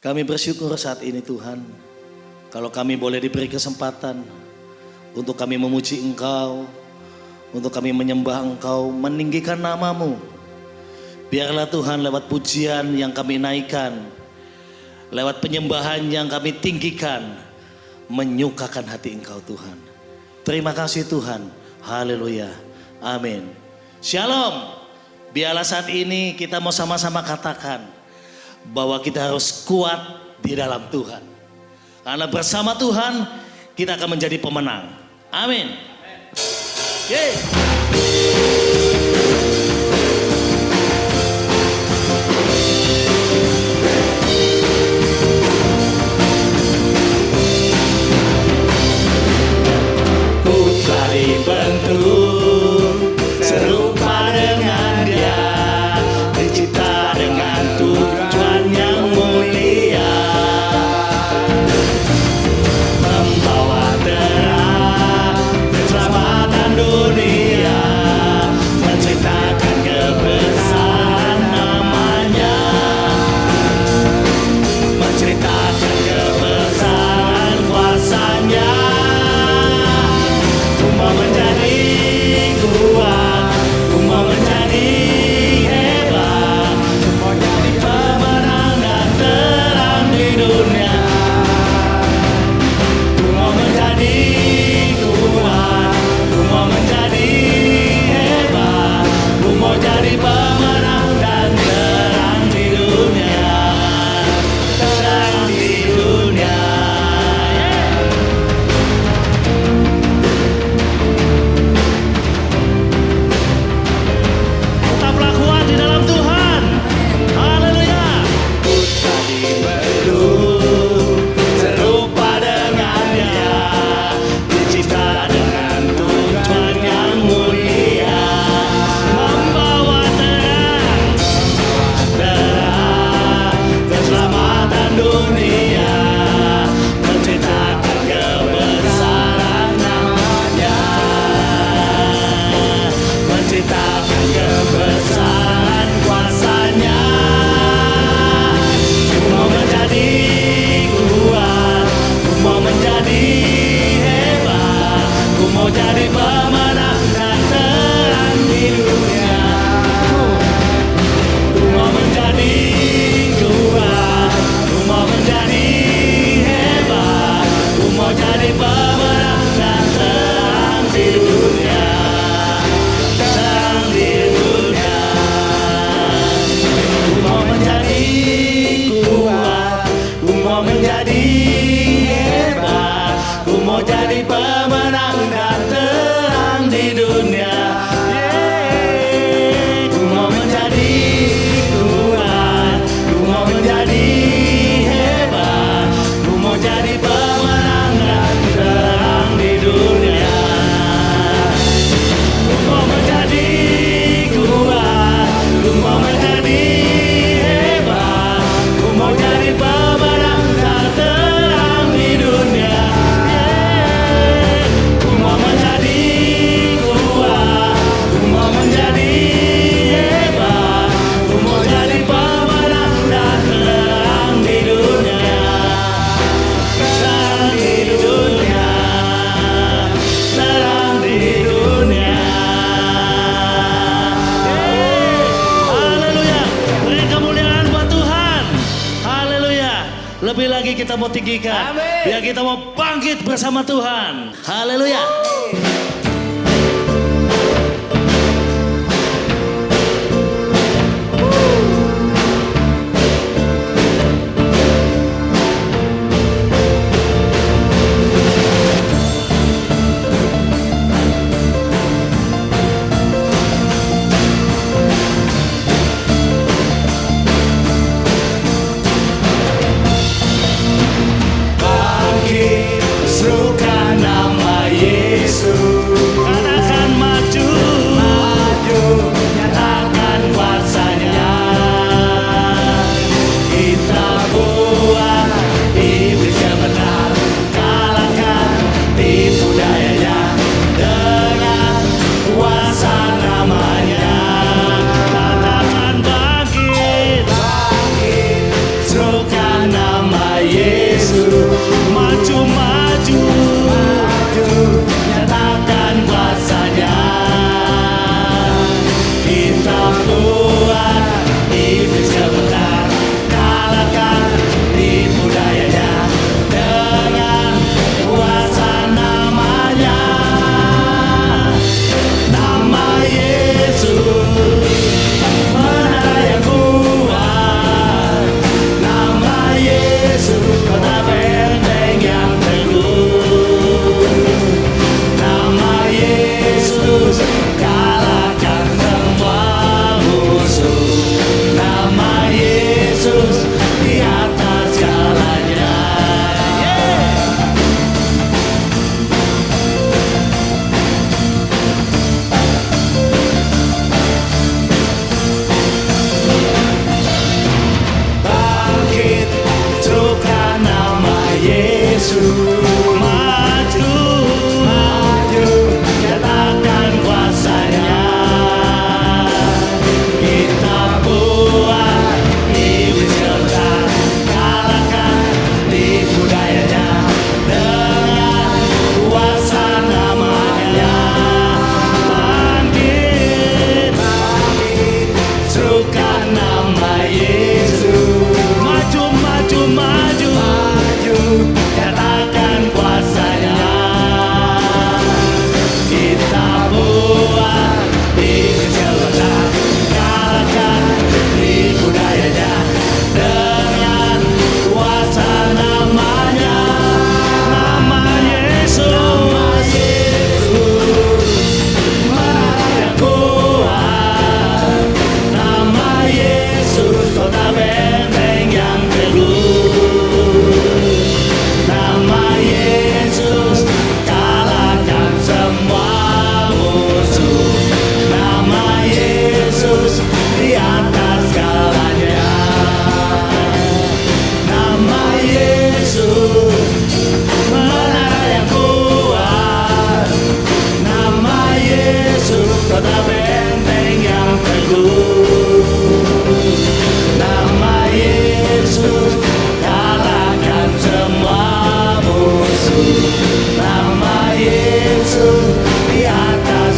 Kami bersyukur saat ini Tuhan, kalau kami boleh diberi kesempatan untuk kami memuji Engkau, untuk kami menyembah Engkau, meninggikan nama-Mu. Biarlah Tuhan lewat pujian yang kami naikkan, lewat penyembahan yang kami tinggikan, menyukakan hati Engkau Tuhan. Terima kasih Tuhan. Haleluya. Amin. Shalom. Biarlah saat ini kita mau sama-sama katakan bahwa kita harus kuat di dalam Tuhan. Karena bersama Tuhan kita akan menjadi pemenang. Amin. Yeay. Dibentuk serupa dengan Dia, dicipta dengan tujuan yang mulia, membawa terang keselamatan dunia, menceritakan kebesaran namanya, menceritakan kebesaran kuasanya. Mau menjadi kuat, mau menjadi hebat, mau jadi pemenang dan terang di dunia. Mau menjadi kuat, mau menjadi hebat, mau jadi pemenang dan terang di dunia, terang di dunia. Lebih lagi kita mau tinggikan. Amin. Biar kita mau bangkit bersama Tuhan. Haleluya. Serukan nama Yesus.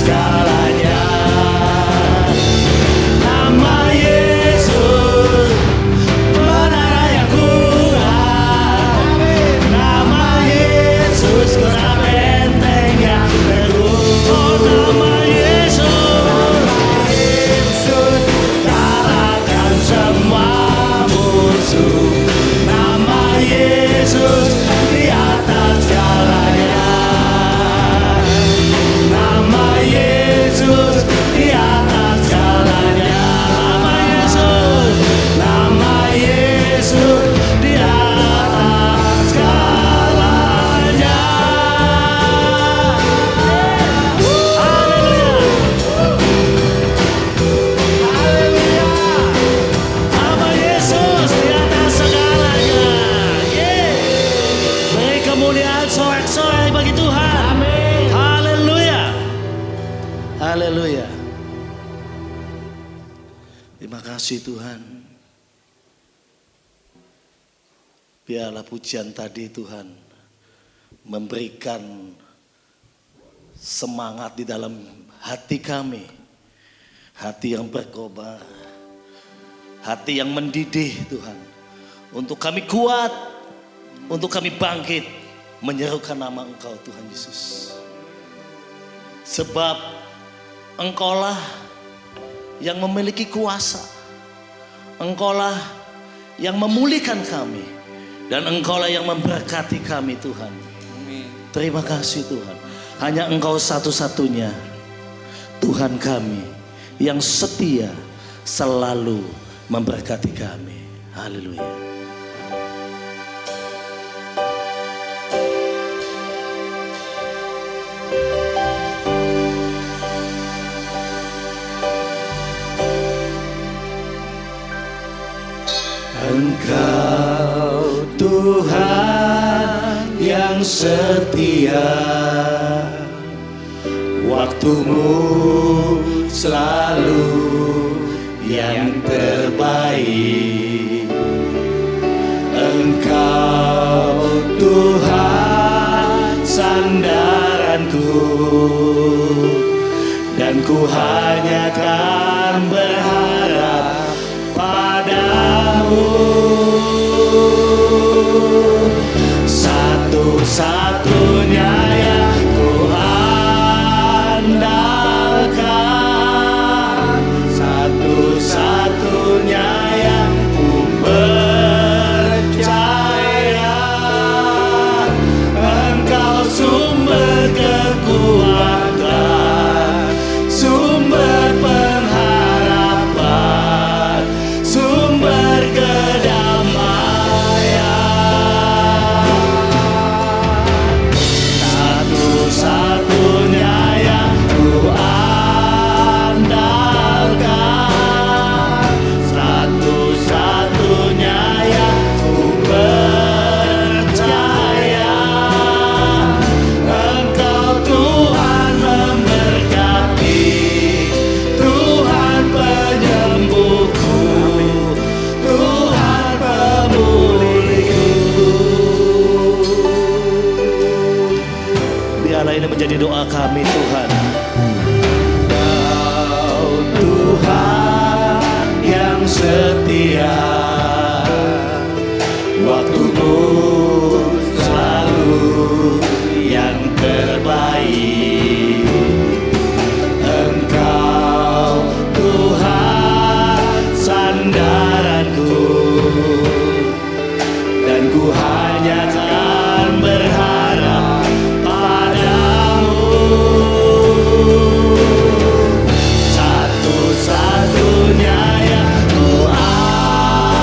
segalanya. Nama Yesus menara yang kuat. Nama Yesus kota benteng yang teguh. Oh, nama Yesus kalahkan semua musuh. Nama Yesus di atas segalanya. Nama Yesus di atas segalanya. Nama Yesus, nama Yesus di atas segalanya. Haleluya. Haleluya. Nama Yesus di atas segalanya. Beri kemuliaan sorak-sorai bagi Tuhan. Amin. Haleluya. Haleluya. Terima kasih Tuhan. Biarlah pujian tadi Tuhan memberikan semangat di dalam hati kami. Hati yang berkobar. Hati yang mendidih Tuhan. Untuk kami kuat. Untuk kami bangkit. Menyerukan nama Engkau Tuhan Yesus. Sebab Engkaulah yang memiliki kuasa. Engkaulah yang memulihkan kami. Dan Engkaulah yang memberkati kami Tuhan. Terima kasih Tuhan. Hanya Engkau satu-satunya Tuhan kami yang setia selalu memberkati kami. Haleluya. Engkau Tuhan yang setia, waktumu selalu yang terbaik. Engkau Tuhan sandaranku, dan ku hanya kan berharap padamu. Satu-satunya yang ku andalkan, satu-satunya yang ku percaya. Engkau sumber kekuatan, sumber pengharapan, sumber kedamaian. Satu-satunya yang ku andalkan, satu-satunya yang ku percaya. Engkau Tuhan memberkati, Tuhan penyembuhku, Tuhan pemulihku. Biarlah ini menjadi doa kami Tuhan. Engkau Tuhan yang setia, waktumu selalu yang terbaik. Engkau Tuhan sandaranku, dan ku hanya kan berharap padamu. Satu-satunya yang ku andalkan,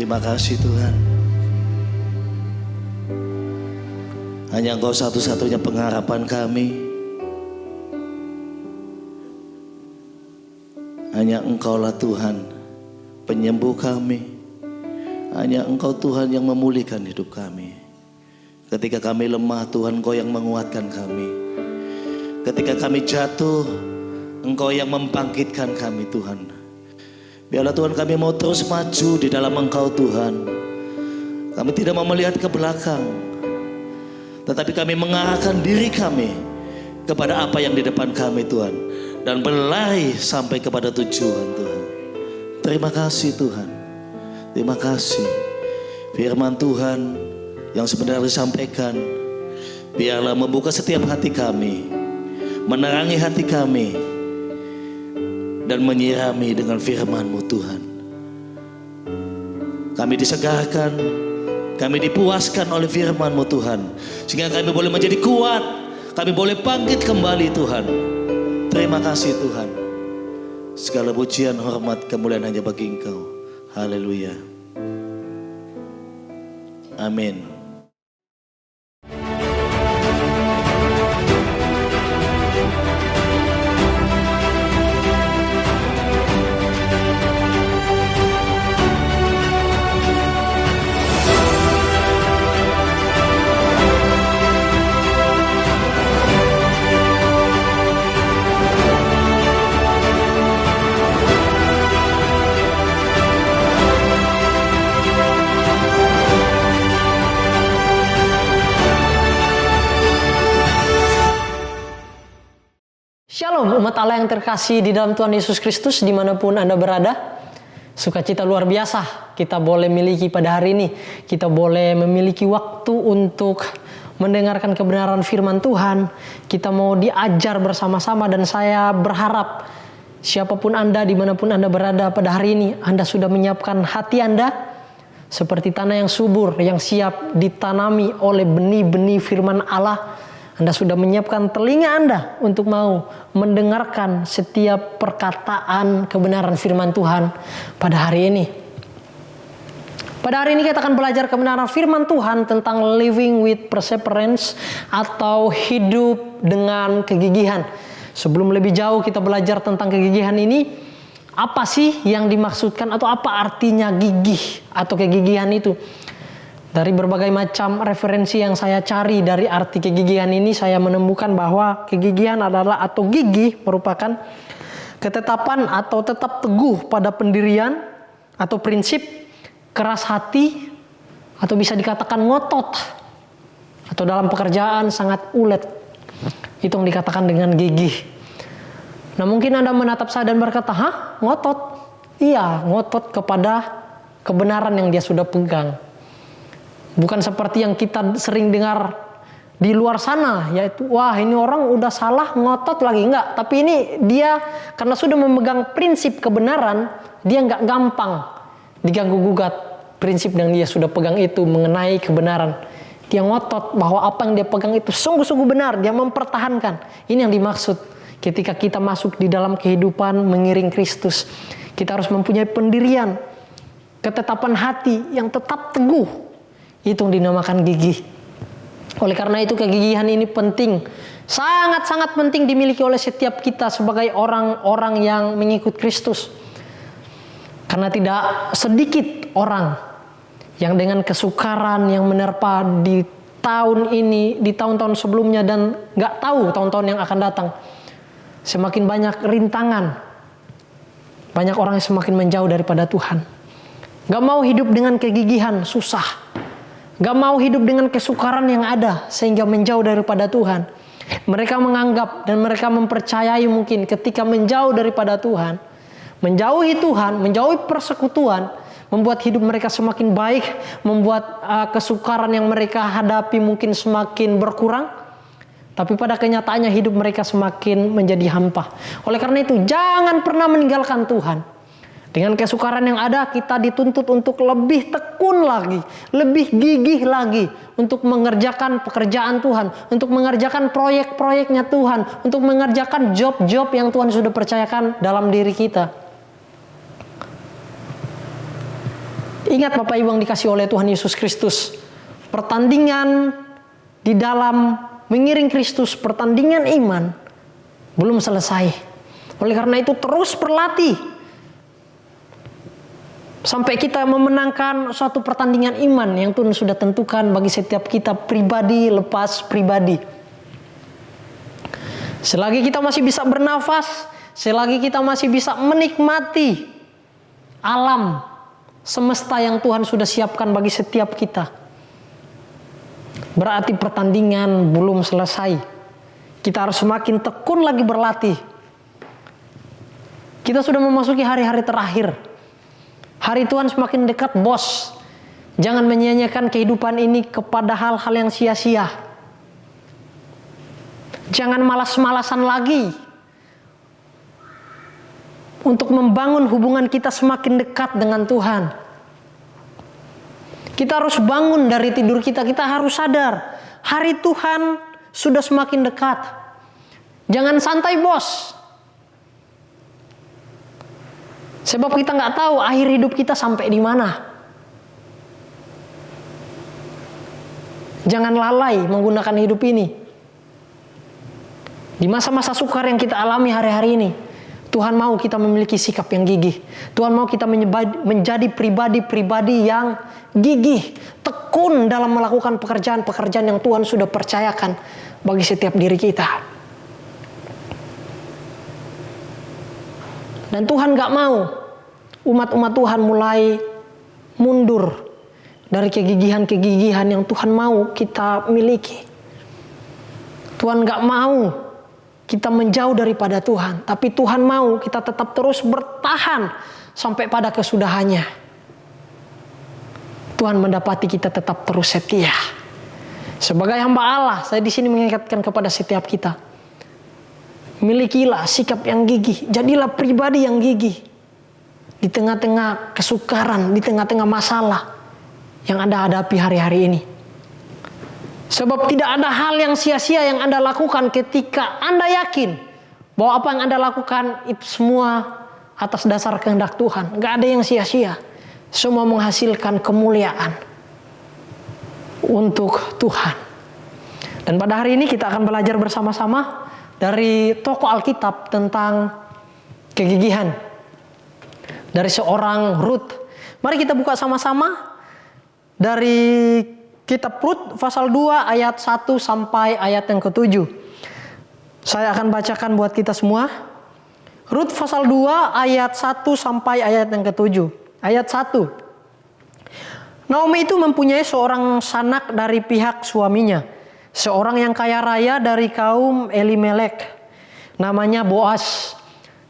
Terima kasih Tuhan. Hanya Engkau satu-satunya pengharapan kami. Hanya Engkaulah Tuhan, penyembuh kami. Hanya Engkau Tuhan yang memulihkan hidup kami. Ketika kami lemah, Tuhan Engkau yang menguatkan kami. Ketika kami jatuh, Engkau yang membangkitkan kami Tuhan. Biarlah Tuhan kami mau terus maju di dalam Engkau Tuhan. Kami tidak mau melihat ke belakang, tetapi kami mengarahkan diri kami kepada apa yang di depan kami Tuhan. Dan berlari sampai kepada tujuan Tuhan. Terima kasih Tuhan. Terima kasih. Firman Tuhan yang sebenarnya disampaikan, biarlah membuka setiap hati kami, menerangi hati kami, dan menyirami dengan firman-Mu Tuhan. Kami disegarkan, kami dipuaskan oleh firman-Mu Tuhan, sehingga kami boleh menjadi kuat, kami boleh bangkit kembali Tuhan. Terima kasih Tuhan. Segala pujian, hormat, kemuliaan hanya bagi Engkau. Haleluya. Amin. Shalom umat Allah yang terkasih di dalam Tuhan Yesus Kristus dimanapun Anda berada. Sukacita luar biasa kita boleh miliki pada hari ini. Kita boleh memiliki waktu untuk mendengarkan kebenaran firman Tuhan. Kita mau diajar bersama-sama dan saya berharap siapapun Anda dimanapun Anda berada pada hari ini, Anda sudah menyiapkan hati Anda seperti tanah yang subur yang siap ditanami oleh benih-benih firman Allah. Anda sudah menyiapkan telinga Anda untuk mau mendengarkan setiap perkataan kebenaran firman Tuhan pada hari ini. Pada hari ini kita akan belajar kebenaran firman Tuhan tentang living with perseverance atau hidup dengan kegigihan. Sebelum lebih jauh kita belajar tentang kegigihan ini, apa sih yang dimaksudkan atau apa artinya gigih atau kegigihan itu? Dari berbagai macam referensi yang saya cari dari arti kegigihan ini, saya menemukan bahwa kegigihan adalah atau gigih merupakan ketetapan atau tetap teguh pada pendirian atau prinsip, keras hati, atau bisa dikatakan ngotot, atau dalam pekerjaan sangat ulet. Itu yang dikatakan dengan gigih. Nah mungkin Anda menatap saya dan berkata, hah ngotot? Iya, ngotot kepada kebenaran yang dia sudah pegang. Bukan seperti yang kita sering dengar di luar sana, yaitu wah ini orang udah salah ngotot lagi. Enggak, tapi ini dia karena sudah memegang prinsip kebenaran, dia enggak gampang diganggu gugat prinsip yang dia sudah pegang itu mengenai kebenaran. Dia ngotot bahwa apa yang dia pegang itu sungguh-sungguh benar, dia mempertahankan. Ini yang dimaksud ketika kita masuk di dalam kehidupan mengiring Kristus. Kita harus mempunyai pendirian, ketetapan hati yang tetap teguh. Itu yang dinamakan gigih. Oleh karena itu kegigihan ini penting, sangat-sangat penting dimiliki oleh setiap kita sebagai orang-orang yang mengikut Kristus. Karena tidak sedikit orang yang dengan kesukaran yang menerpa di tahun ini, di tahun-tahun sebelumnya dan gak tahu tahun-tahun yang akan datang. Semakin banyak rintangan, banyak orang yang semakin menjauh daripada Tuhan. Gak mau hidup dengan kegigihan, susah. Gak mau hidup dengan kesukaran yang ada sehingga menjauh daripada Tuhan. Mereka menganggap dan mereka mempercayai mungkin ketika menjauh daripada Tuhan, menjauhi Tuhan, menjauhi persekutuan, membuat hidup mereka semakin baik, membuat kesukaran yang mereka hadapi mungkin semakin berkurang. Tapi pada kenyataannya hidup mereka semakin menjadi hampa. Oleh karena itu jangan pernah meninggalkan Tuhan. Dengan kesukaran yang ada kita dituntut untuk lebih tekun lagi, lebih gigih lagi untuk mengerjakan pekerjaan Tuhan, untuk mengerjakan proyek-proyeknya Tuhan, untuk mengerjakan job-job yang Tuhan sudah percayakan dalam diri kita. Ingat Bapak Ibu yang dikasih oleh Tuhan Yesus Kristus, pertandingan di dalam mengiring Kristus, pertandingan iman belum selesai. Oleh karena itu terus berlatih sampai kita memenangkan suatu pertandingan iman yang Tuhan sudah tentukan bagi setiap kita pribadi lepas pribadi. Selagi kita masih bisa bernafas, selagi kita masih bisa menikmati alam semesta yang Tuhan sudah siapkan bagi setiap kita, berarti pertandingan belum selesai. Kita harus semakin tekun lagi berlatih. Kita sudah memasuki hari-hari terakhir. Hari Tuhan semakin dekat, bos. Jangan menyia-nyiakan kehidupan ini kepada hal-hal yang sia-sia. Jangan malas-malasan lagi untuk membangun hubungan kita semakin dekat dengan Tuhan. Kita harus bangun dari tidur kita. Kita harus sadar hari Tuhan sudah semakin dekat. Jangan santai, bos. Sebab kita nggak tahu akhir hidup kita sampai di mana. Jangan lalai menggunakan hidup ini. Di masa-masa sukar yang kita alami hari-hari ini, Tuhan mau kita memiliki sikap yang gigih. Tuhan mau kita menjadi pribadi-pribadi yang gigih, tekun dalam melakukan pekerjaan-pekerjaan yang Tuhan sudah percayakan bagi setiap diri kita. Dan Tuhan gak mau umat-umat Tuhan mulai mundur dari kegigihan-kegigihan yang Tuhan mau kita miliki. Tuhan gak mau kita menjauh daripada Tuhan, tapi Tuhan mau kita tetap terus bertahan sampai pada kesudahannya. Tuhan mendapati kita tetap terus setia. Sebagai hamba Allah, saya di sini mengingatkan kepada setiap kita, milikilah sikap yang gigih, jadilah pribadi yang gigih di tengah-tengah kesukaran, di tengah-tengah masalah yang Anda hadapi hari-hari ini. Sebab tidak ada hal yang sia-sia yang Anda lakukan ketika Anda yakin bahwa apa yang Anda lakukan itu semua atas dasar kehendak Tuhan. Gak ada yang sia-sia. Semua menghasilkan kemuliaan untuk Tuhan. Dan pada hari ini kita akan belajar bersama-sama dari tokoh Alkitab tentang kegigihan dari seorang Rut. Mari kita buka sama-sama dari Kitab Rut pasal 2 ayat 1 sampai ayat yang ke-7. Saya akan bacakan buat kita semua. Rut pasal 2 ayat 1 sampai ayat yang ke-7. Ayat 1. Naomi itu mempunyai seorang sanak dari pihak suaminya, seorang yang kaya raya dari kaum Elimelek, namanya Boas.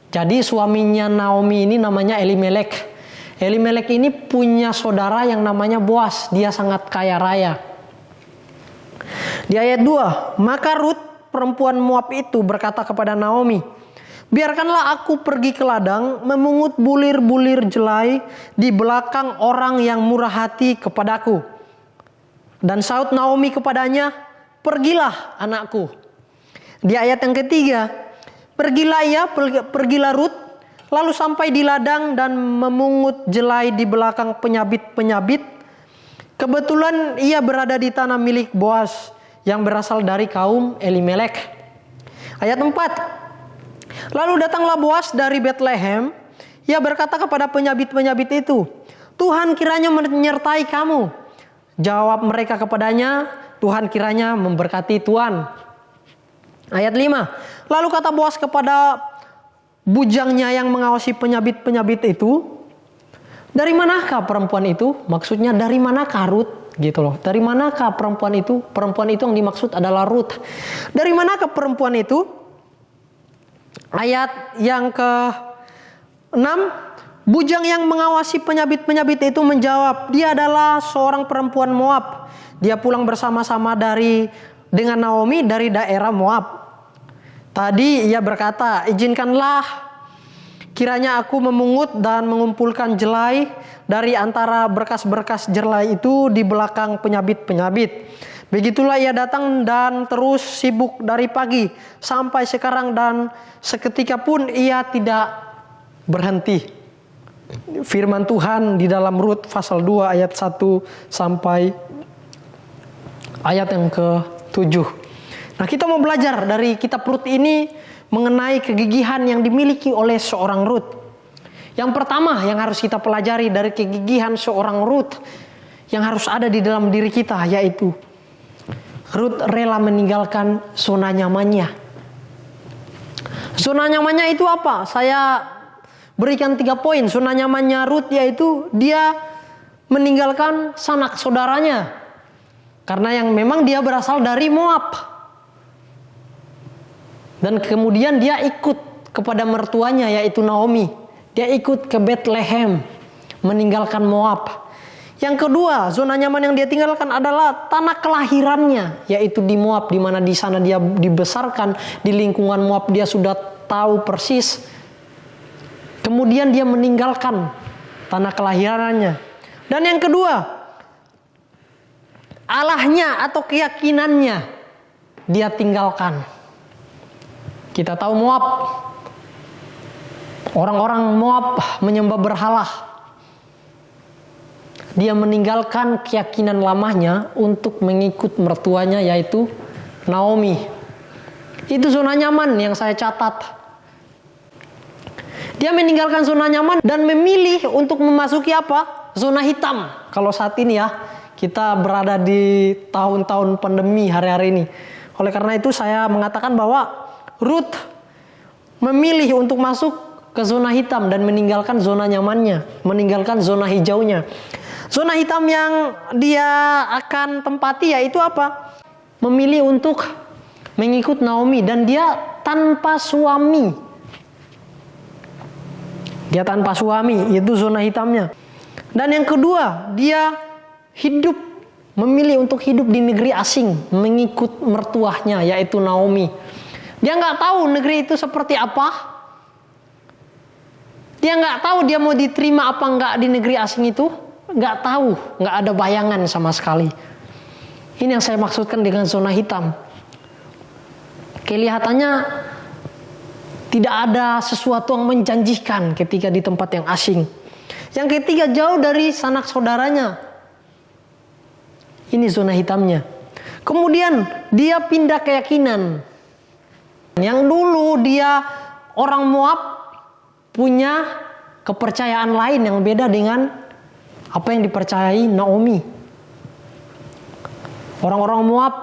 Jadi suaminya Naomi ini namanya Elimelek. Elimelek ini punya saudara yang namanya Boas. Dia sangat kaya raya. Di ayat 2, maka Rut perempuan Moab itu berkata kepada Naomi, biarkanlah aku pergi ke ladang memungut bulir-bulir jelai di belakang orang yang murah hati kepadaku. Dan saut Naomi kepadanya, pergilah anakku. Di ayat yang ketiga, pergilah Rut, lalu sampai di ladang dan memungut jelai di belakang penyabit-penyabit. Kebetulan ia berada di tanah milik Boas yang berasal dari kaum Elimelek. Ayat 4. Lalu datanglah Boas dari Betlehem. Ia berkata kepada penyabit-penyabit itu, Tuhan kiranya menyertai kamu. Jawab mereka kepadanya, Tuhan kiranya memberkati tuan. Ayat 5. Lalu kata Boas kepada bujangnya yang mengawasi penyabit-penyabit itu, dari manakah perempuan itu? Maksudnya dari manakah Rut? Gitu loh. Dari manakah perempuan itu? Perempuan itu yang dimaksud adalah Rut. Dari manakah perempuan itu? Ayat yang ke-6, bujang yang mengawasi penyabit-penyabit itu menjawab, dia adalah seorang perempuan Moab. Dia pulang bersama-sama dengan Naomi dari daerah Moab. Tadi ia berkata, izinkanlah kiranya aku memungut dan mengumpulkan jelai dari antara berkas-berkas jelai itu di belakang penyabit-penyabit. Begitulah ia datang dan terus sibuk dari pagi sampai sekarang dan seketika pun ia tidak berhenti. firman Tuhan di dalam Rut pasal 2 ayat 1 sampai ayat yang ke-7. Nah, kita mau belajar dari kitab Rut ini mengenai kegigihan yang dimiliki oleh seorang Rut. Yang pertama yang harus kita pelajari dari kegigihan seorang Rut yang harus ada di dalam diri kita, yaitu Rut rela meninggalkan zona nyamannya. Zona nyamannya itu apa? Saya berikan 3 poin. Zona nyamannya Rut yaitu dia meninggalkan sanak saudaranya. Karena yang memang dia berasal dari Moab. Dan kemudian dia ikut kepada mertuanya yaitu Naomi. Dia ikut ke Bethlehem meninggalkan Moab. Yang kedua, zona nyaman yang dia tinggalkan adalah tanah kelahirannya, yaitu di Moab, di mana di sana dia dibesarkan, di lingkungan Moab dia sudah tahu persis. Kemudian dia meninggalkan tanah kelahirannya. Dan yang kedua, Allahnya atau keyakinannya dia tinggalkan. Kita tahu Moab, orang-orang Moab menyembah berhala. Dia meninggalkan keyakinan lamanya untuk mengikut mertuanya yaitu Naomi. Itu zona nyaman yang saya catat. Dia meninggalkan zona nyaman dan memilih untuk memasuki apa? Zona hitam. Kalau saat ini ya, kita berada di tahun-tahun pandemi hari-hari ini. Oleh karena itu saya mengatakan bahwa Rut memilih untuk masuk ke zona hitam dan meninggalkan zona nyamannya, meninggalkan zona hijaunya. Zona hitam yang dia akan tempati yaitu apa? Memilih untuk mengikut Naomi dan dia tanpa suami. Dia tanpa suami, itu zona hitamnya. Dan yang kedua, dia memilih untuk hidup di negeri asing, mengikut mertuahnya yaitu Naomi. Dia nggak tahu negeri itu seperti apa. Dia nggak tahu dia mau diterima apa nggak di negeri asing itu. Nggak tahu, nggak ada bayangan sama sekali. Ini yang saya maksudkan dengan zona hitam. Kelihatannya tidak ada sesuatu yang menjanjikan ketika di tempat yang asing. Yang ketiga, jauh dari sanak saudaranya. Ini zona hitamnya. Kemudian dia pindah keyakinan. Yang dulu dia orang Moab punya kepercayaan lain yang beda dengan apa yang dipercayai Naomi. Orang-orang Moab,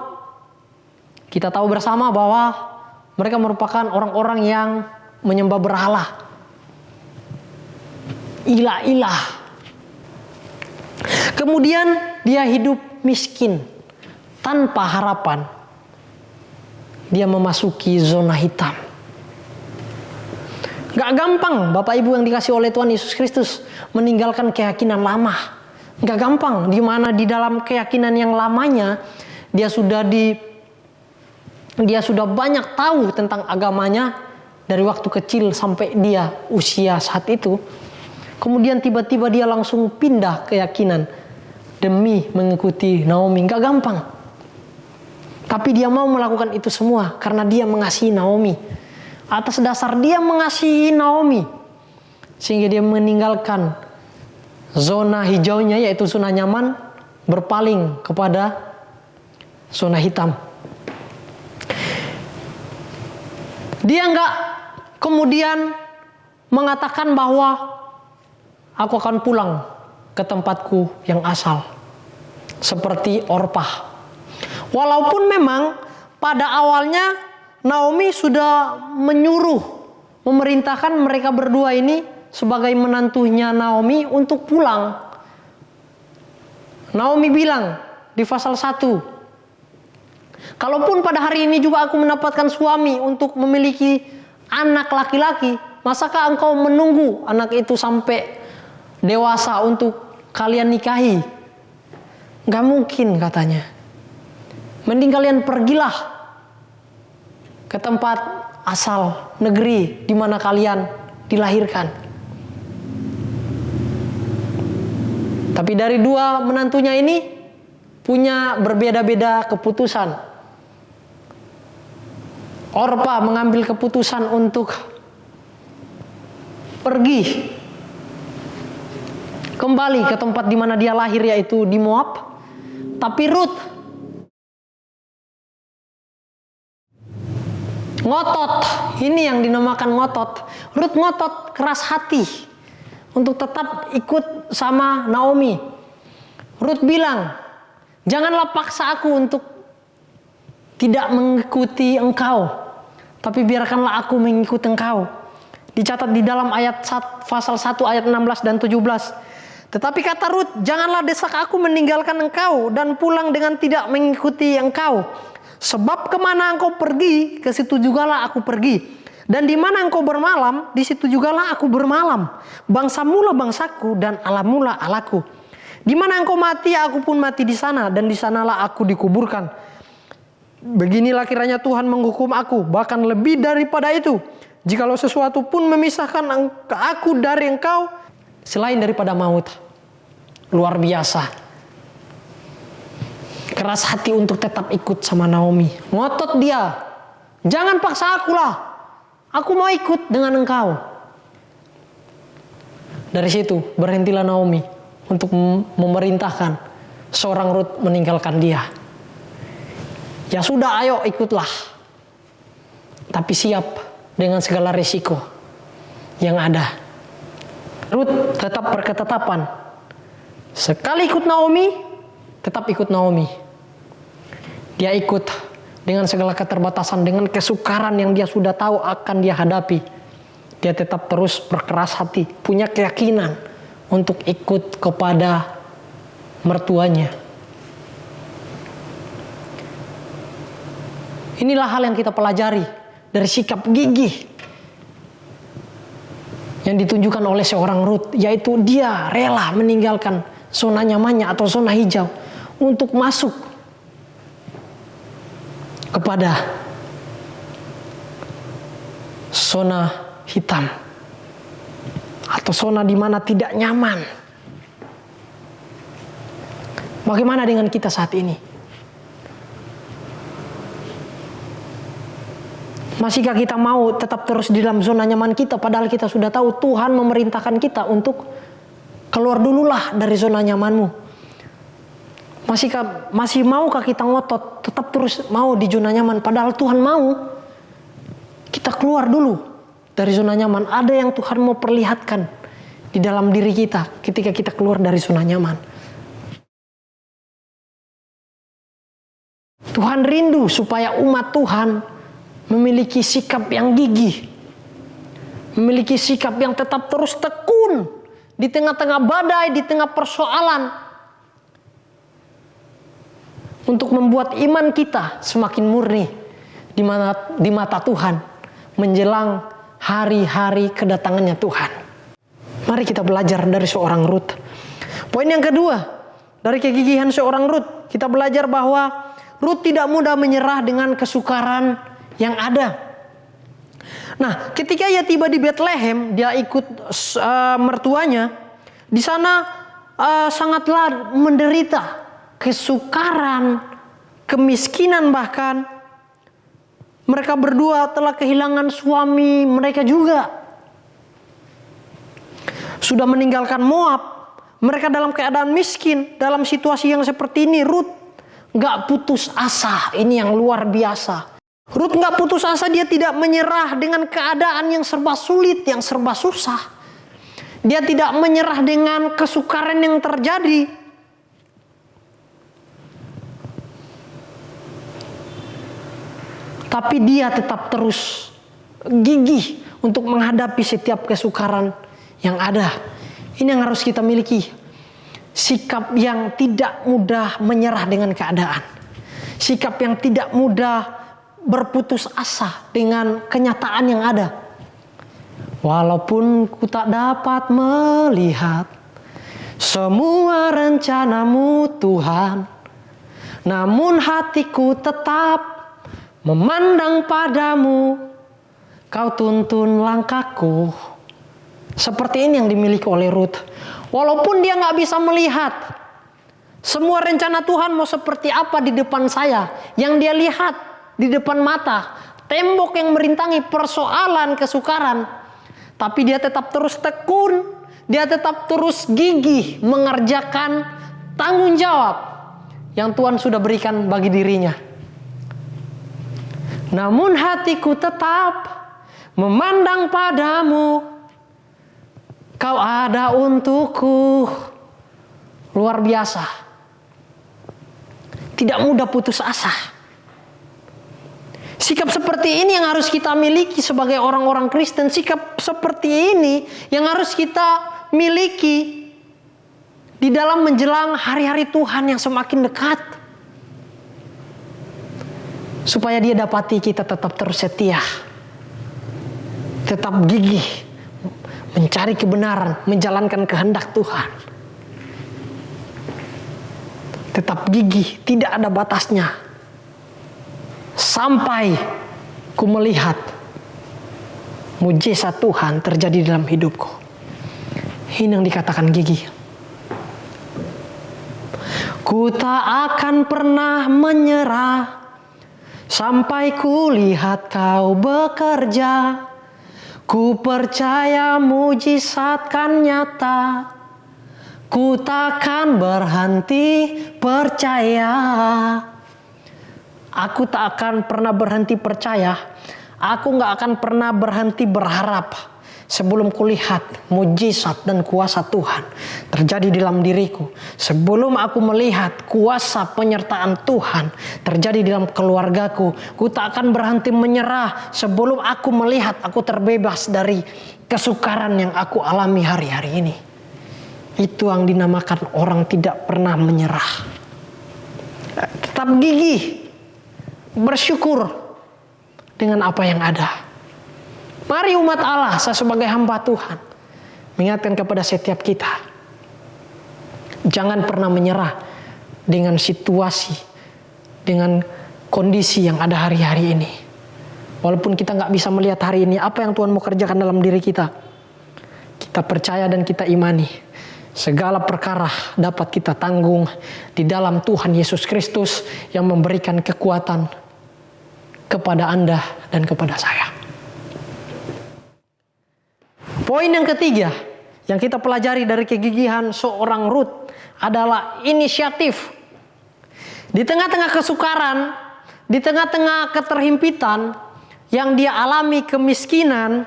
kita tahu bersama bahwa mereka merupakan orang-orang yang menyembah berhala. Ilah-ilah. Kemudian dia hidup miskin, tanpa harapan. Dia memasuki zona hitam. Gak gampang Bapak Ibu yang dikasih oleh Tuhan Yesus Kristus meninggalkan keyakinan lama. Gak gampang, di mana di dalam keyakinan yang lamanya dia sudah banyak tahu tentang agamanya dari waktu kecil sampai dia usia saat itu. Kemudian tiba-tiba dia langsung pindah keyakinan demi mengikuti Naomi. Gak gampang. Tapi dia mau melakukan itu semua karena dia mengasihi Naomi. Atas dasar dia mengasihi Naomi, sehingga dia meninggalkan zona hijaunya yaitu zona nyaman, berpaling kepada zona hitam. Dia enggak kemudian mengatakan bahwa aku akan pulang ke tempatku yang asal, seperti Orpah. Walaupun memang pada awalnya Naomi sudah memerintahkan mereka berdua ini sebagai menantunya Naomi untuk pulang. Naomi bilang di pasal 1, kalaupun pada hari ini juga aku mendapatkan suami untuk memiliki anak laki-laki, masakah engkau menunggu anak itu sampai dewasa untuk kalian nikahi? Gak mungkin katanya. Mending kalian pergilah ke tempat asal negeri di mana kalian dilahirkan. Tapi dari dua menantunya ini punya berbeda-beda keputusan. Orpah mengambil keputusan untuk pergi kembali ke tempat di mana dia lahir, yaitu di Moab. Tapi Rut ngotot, ini yang dinamakan ngotot. Rut ngotot, keras hati untuk tetap ikut sama Naomi. Rut bilang, janganlah paksa aku untuk tidak mengikuti engkau, tapi biarkanlah aku mengikuti engkau. Dicatat di dalam pasal 1 ayat 16 dan 17. Tetapi kata Rut, janganlah desak aku meninggalkan engkau dan pulang dengan tidak mengikuti engkau. Sebab kemana engkau pergi, ke situ jugalah aku pergi. Dan di mana engkau bermalam, di situ jugalah aku bermalam. Bangsamulah bangsaku dan Allahmulah Allahku. Di mana engkau mati, aku pun mati di sana, dan di sanalah aku dikuburkan. Beginilah kiranya Tuhan menghukum aku, bahkan lebih daripada itu. Jikalau sesuatu pun memisahkan aku dari engkau, selain daripada maut. Luar biasa. Keras hati untuk tetap ikut sama Naomi. Ngotot dia. Jangan paksa aku lah. Aku mau ikut dengan engkau. Dari situ berhentilah Naomi untuk memerintahkan seorang Rut meninggalkan dia. Ya sudah, ayo ikutlah. Tapi siap dengan segala risiko yang ada. Rut tetap berketetapan. Sekali ikut Naomi, tetap ikut Naomi. Dia ikut dengan segala keterbatasan, dengan kesukaran yang dia sudah tahu akan dia hadapi. Dia tetap terus berkeras hati, punya keyakinan untuk ikut kepada mertuanya. Inilah hal yang kita pelajari dari sikap gigih yang ditunjukkan oleh seorang Rut, yaitu dia rela meninggalkan zona nyamannya atau zona hijau untuk masuk kepada zona hitam atau zona di mana tidak nyaman. Bagaimana dengan kita saat ini? Masihkah kita mau tetap terus di dalam zona nyaman kita, padahal kita sudah tahu Tuhan memerintahkan kita untuk keluar dululah dari zona nyamanmu? Masih maukah kita ngotot tetap terus mau di zona nyaman, padahal Tuhan mau kita keluar dulu dari zona nyaman? Ada yang Tuhan mau perlihatkan di dalam diri kita ketika kita keluar dari zona nyaman. Tuhan rindu supaya umat Tuhan memiliki sikap yang gigih, memiliki sikap yang tetap terus tekun di tengah-tengah badai, di tengah persoalan, untuk membuat iman kita semakin murni di mata Tuhan menjelang hari-hari kedatangannya Tuhan. Mari kita belajar dari seorang Rut. Poin yang kedua, dari kegigihan seorang Rut, kita belajar bahwa Rut tidak mudah menyerah dengan kesukaran yang ada. Nah, ketika ia tiba di Bethlehem, dia ikut mertuanya. Di sana sangatlah menderita, kesukaran, kemiskinan bahkan. Mereka berdua telah kehilangan suami mereka juga. Sudah meninggalkan Moab. Mereka dalam keadaan miskin. Dalam situasi yang seperti ini, Rut gak putus asa. Ini yang luar biasa. Rut gak putus asa, dia tidak menyerah dengan keadaan yang serba sulit, yang serba susah. Dia tidak menyerah dengan kesukaran yang terjadi. Tapi dia tetap terus gigih untuk menghadapi setiap kesukaran yang ada. Ini yang harus kita miliki. Sikap yang tidak mudah menyerah dengan keadaan. Sikap yang tidak mudah berputus asa dengan kenyataan yang ada. Walaupun ku tak dapat melihat semua rencanamu Tuhan, namun hatiku tetap memandang padamu. Kau tuntun langkahku. Seperti ini yang dimiliki oleh Rut. Walaupun dia gak bisa melihat semua rencana Tuhan mau seperti apa di depan saya, yang dia lihat di depan mata, tembok yang merintangi persoalan kesukaran. Tapi dia tetap terus tekun, Dia tetap terus gigih mengerjakan tanggung jawab yang Tuhan sudah berikan bagi dirinya. Namun hatiku tetap memandang padamu, kau ada untukku. Luar biasa. Tidak mudah putus asa. Sikap seperti ini yang harus kita miliki sebagai orang-orang Kristen. Sikap seperti ini yang harus kita miliki di dalam menjelang hari-hari Tuhan yang semakin dekat. Supaya dia dapati kita tetap terus setia. Tetap gigih mencari kebenaran, menjalankan kehendak Tuhan. Tetap gigih, tidak ada batasnya. Sampai ku melihat mujizat Tuhan terjadi dalam hidupku. Ini yang dikatakan gigih. Ku tak akan pernah menyerah sampai ku lihat kau bekerja. Ku percaya mujizat kan nyata. Ku takkan berhenti percaya. Aku tak akan pernah berhenti percaya. Aku gak akan pernah berhenti berharap sebelum kulihat mujizat dan kuasa Tuhan terjadi dalam diriku. Sebelum aku melihat kuasa penyertaan Tuhan terjadi dalam keluargaku. Ku tak akan berhenti menyerah sebelum aku melihat aku terbebas dari kesukaran yang aku alami hari-hari ini. Itu yang dinamakan orang tidak pernah menyerah. Tetap gigih, bersyukur dengan apa yang ada. Mari umat Allah, saya sebagai hamba Tuhan mengingatkan kepada setiap kita, jangan pernah menyerah dengan situasi, dengan kondisi yang ada hari-hari ini. Walaupun kita gak bisa melihat hari ini apa yang Tuhan mau kerjakan dalam diri kita, kita percaya dan kita imani segala perkara dapat kita tanggung di dalam Tuhan Yesus Kristus yang memberikan kekuatan kepada Anda dan kepada saya. Poin yang ketiga yang kita pelajari dari kegigihan seorang Rut adalah inisiatif. Di tengah-tengah kesukaran, di tengah-tengah keterhimpitan yang dia alami, kemiskinan,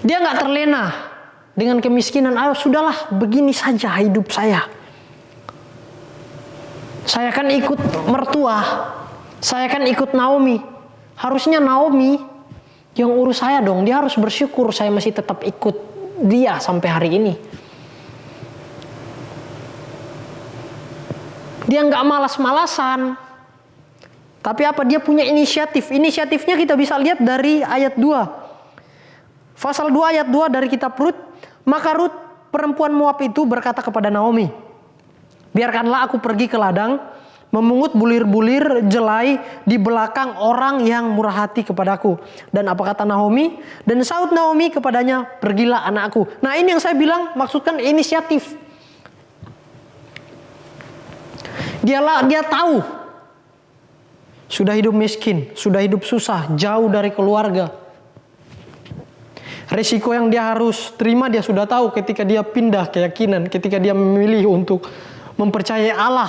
dia gak terlena dengan kemiskinan. Ayo sudahlah, begini saja hidup saya. Saya kan ikut mertua, saya kan ikut Naomi. Harusnya Naomi yang urus saya dong. Dia harus bersyukur saya masih tetap ikut dia sampai hari ini. Dia gak malas-malasan. Tapi apa? Dia punya inisiatif. Inisiatifnya kita bisa lihat dari ayat 2. Pasal 2 ayat 2 dari kitab Rut. Maka Rut perempuan Moab itu berkata kepada Naomi, biarkanlah aku pergi ke ladang, memungut bulir-bulir jelai di belakang orang yang murah hati kepadaku. Dan apa kata Naomi? Dan saut Naomi kepadanya, pergilah anakku. Nah ini yang saya bilang, maksudkan inisiatif. Dia tahu, sudah hidup miskin, sudah hidup susah, jauh dari keluarga. Resiko yang dia harus terima dia sudah tahu ketika dia pindah keyakinan, ketika dia memilih untuk mempercayai Allah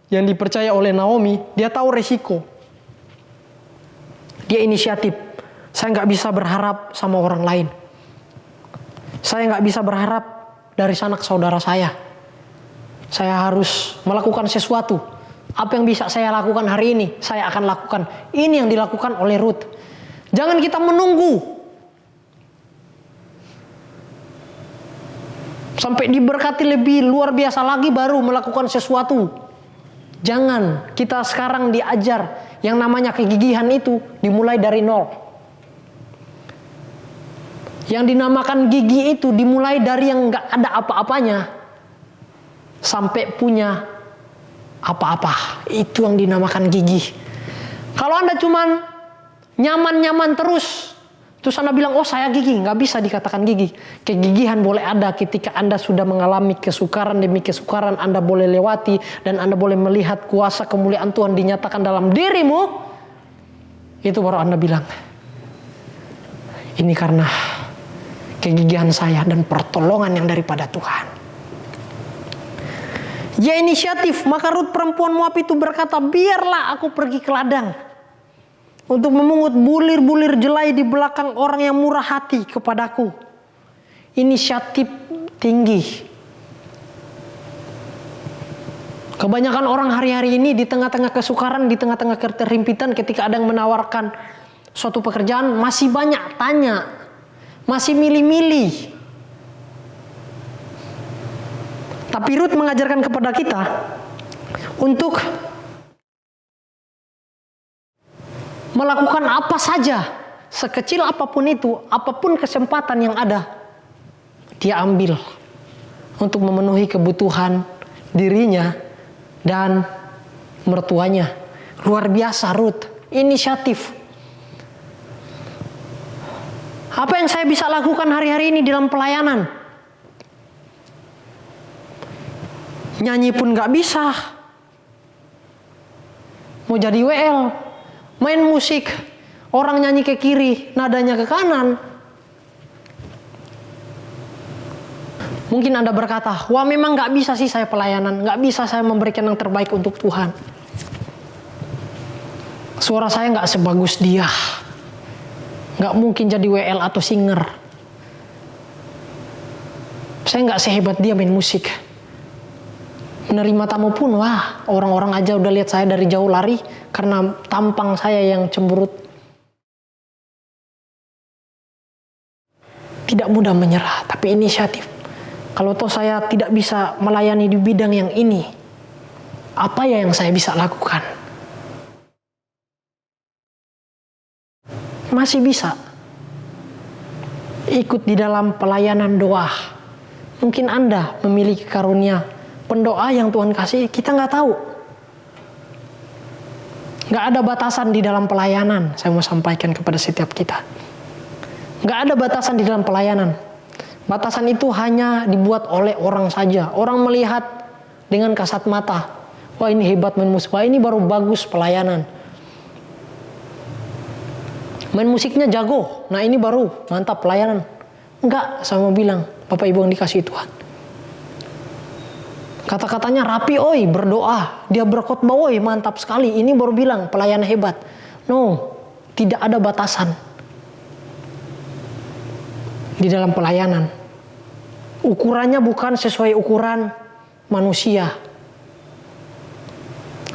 yang dipercaya oleh Naomi, dia tahu resiko. Dia inisiatif. Saya nggak bisa berharap sama orang lain. Saya nggak bisa berharap dari sanak saudara saya. Saya harus melakukan sesuatu. Apa yang bisa saya lakukan hari ini, saya akan lakukan. Ini yang dilakukan oleh Rut. Jangan kita menunggu sampai diberkati lebih luar biasa lagi baru melakukan sesuatu. Jangan, kita sekarang diajar yang namanya kegigihan itu dimulai dari nol. Yang dinamakan gigih itu dimulai dari yang gak ada apa-apanya sampai punya apa-apa. Itu yang dinamakan gigih. Kalau Anda cuman nyaman-nyaman terus Anda bilang, oh saya gigih, nggak bisa dikatakan gigih. Kegigihan boleh ada ketika Anda sudah mengalami kesukaran demi kesukaran, Anda boleh lewati dan Anda boleh melihat kuasa kemuliaan Tuhan dinyatakan dalam dirimu. Itu baru Anda bilang, ini karena kegigihan saya dan pertolongan yang daripada Tuhan. Dia inisiatif, maka Rut perempuan Moab itu berkata, biarlah aku pergi ke ladang untuk memungut bulir-bulir jelai di belakang orang yang murah hati kepadaku. Inisiatif tinggi. Kebanyakan orang hari-hari ini di tengah-tengah kesukaran, di tengah-tengah keterhimpitan, ketika ada yang menawarkan suatu pekerjaan, masih banyak tanya, masih milih-milih. Tapi Rut mengajarkan kepada kita untuk melakukan apa saja, sekecil apapun itu, apapun kesempatan yang ada, dia ambil untuk memenuhi kebutuhan dirinya dan mertuanya. Luar biasa Rut, inisiatif. Apa yang saya bisa lakukan hari-hari ini dalam pelayanan? Nyanyi pun gak bisa. Mau jadi WL, main musik, orang nyanyi ke kiri, nadanya ke kanan. Mungkin Anda berkata, wah memang gak bisa sih saya pelayanan, gak bisa saya memberikan yang terbaik untuk Tuhan. Suara saya gak sebagus dia, gak mungkin jadi WL atau singer. Saya gak sehebat dia main musik. Menerima tamu pun, wah orang-orang aja udah lihat saya dari jauh lari karena tampang saya yang cemberut. Tidak mudah menyerah, tapi inisiatif. Kalau toh saya tidak bisa melayani di bidang yang ini, apa ya yang saya bisa lakukan? Masih bisa ikut di dalam pelayanan doa. Mungkin Anda memiliki karunia pendoa yang Tuhan kasih, kita nggak tahu. Nggak ada batasan di dalam pelayanan, saya mau sampaikan kepada setiap kita. Nggak ada batasan di dalam pelayanan. Batasan itu hanya dibuat oleh orang saja. Orang melihat dengan kasat mata, wah ini hebat main musik, wah ini baru bagus pelayanan. Main musiknya jago, nah ini baru mantap pelayanan. Enggak, saya mau bilang, Bapak Ibu yang dikasihi Tuhan. Kata-katanya rapi, oi, berdoa. Dia berkhotbah, oi, mantap sekali. Ini baru bilang pelayan hebat. No, tidak ada batasan di dalam pelayanan. Ukurannya bukan sesuai ukuran manusia,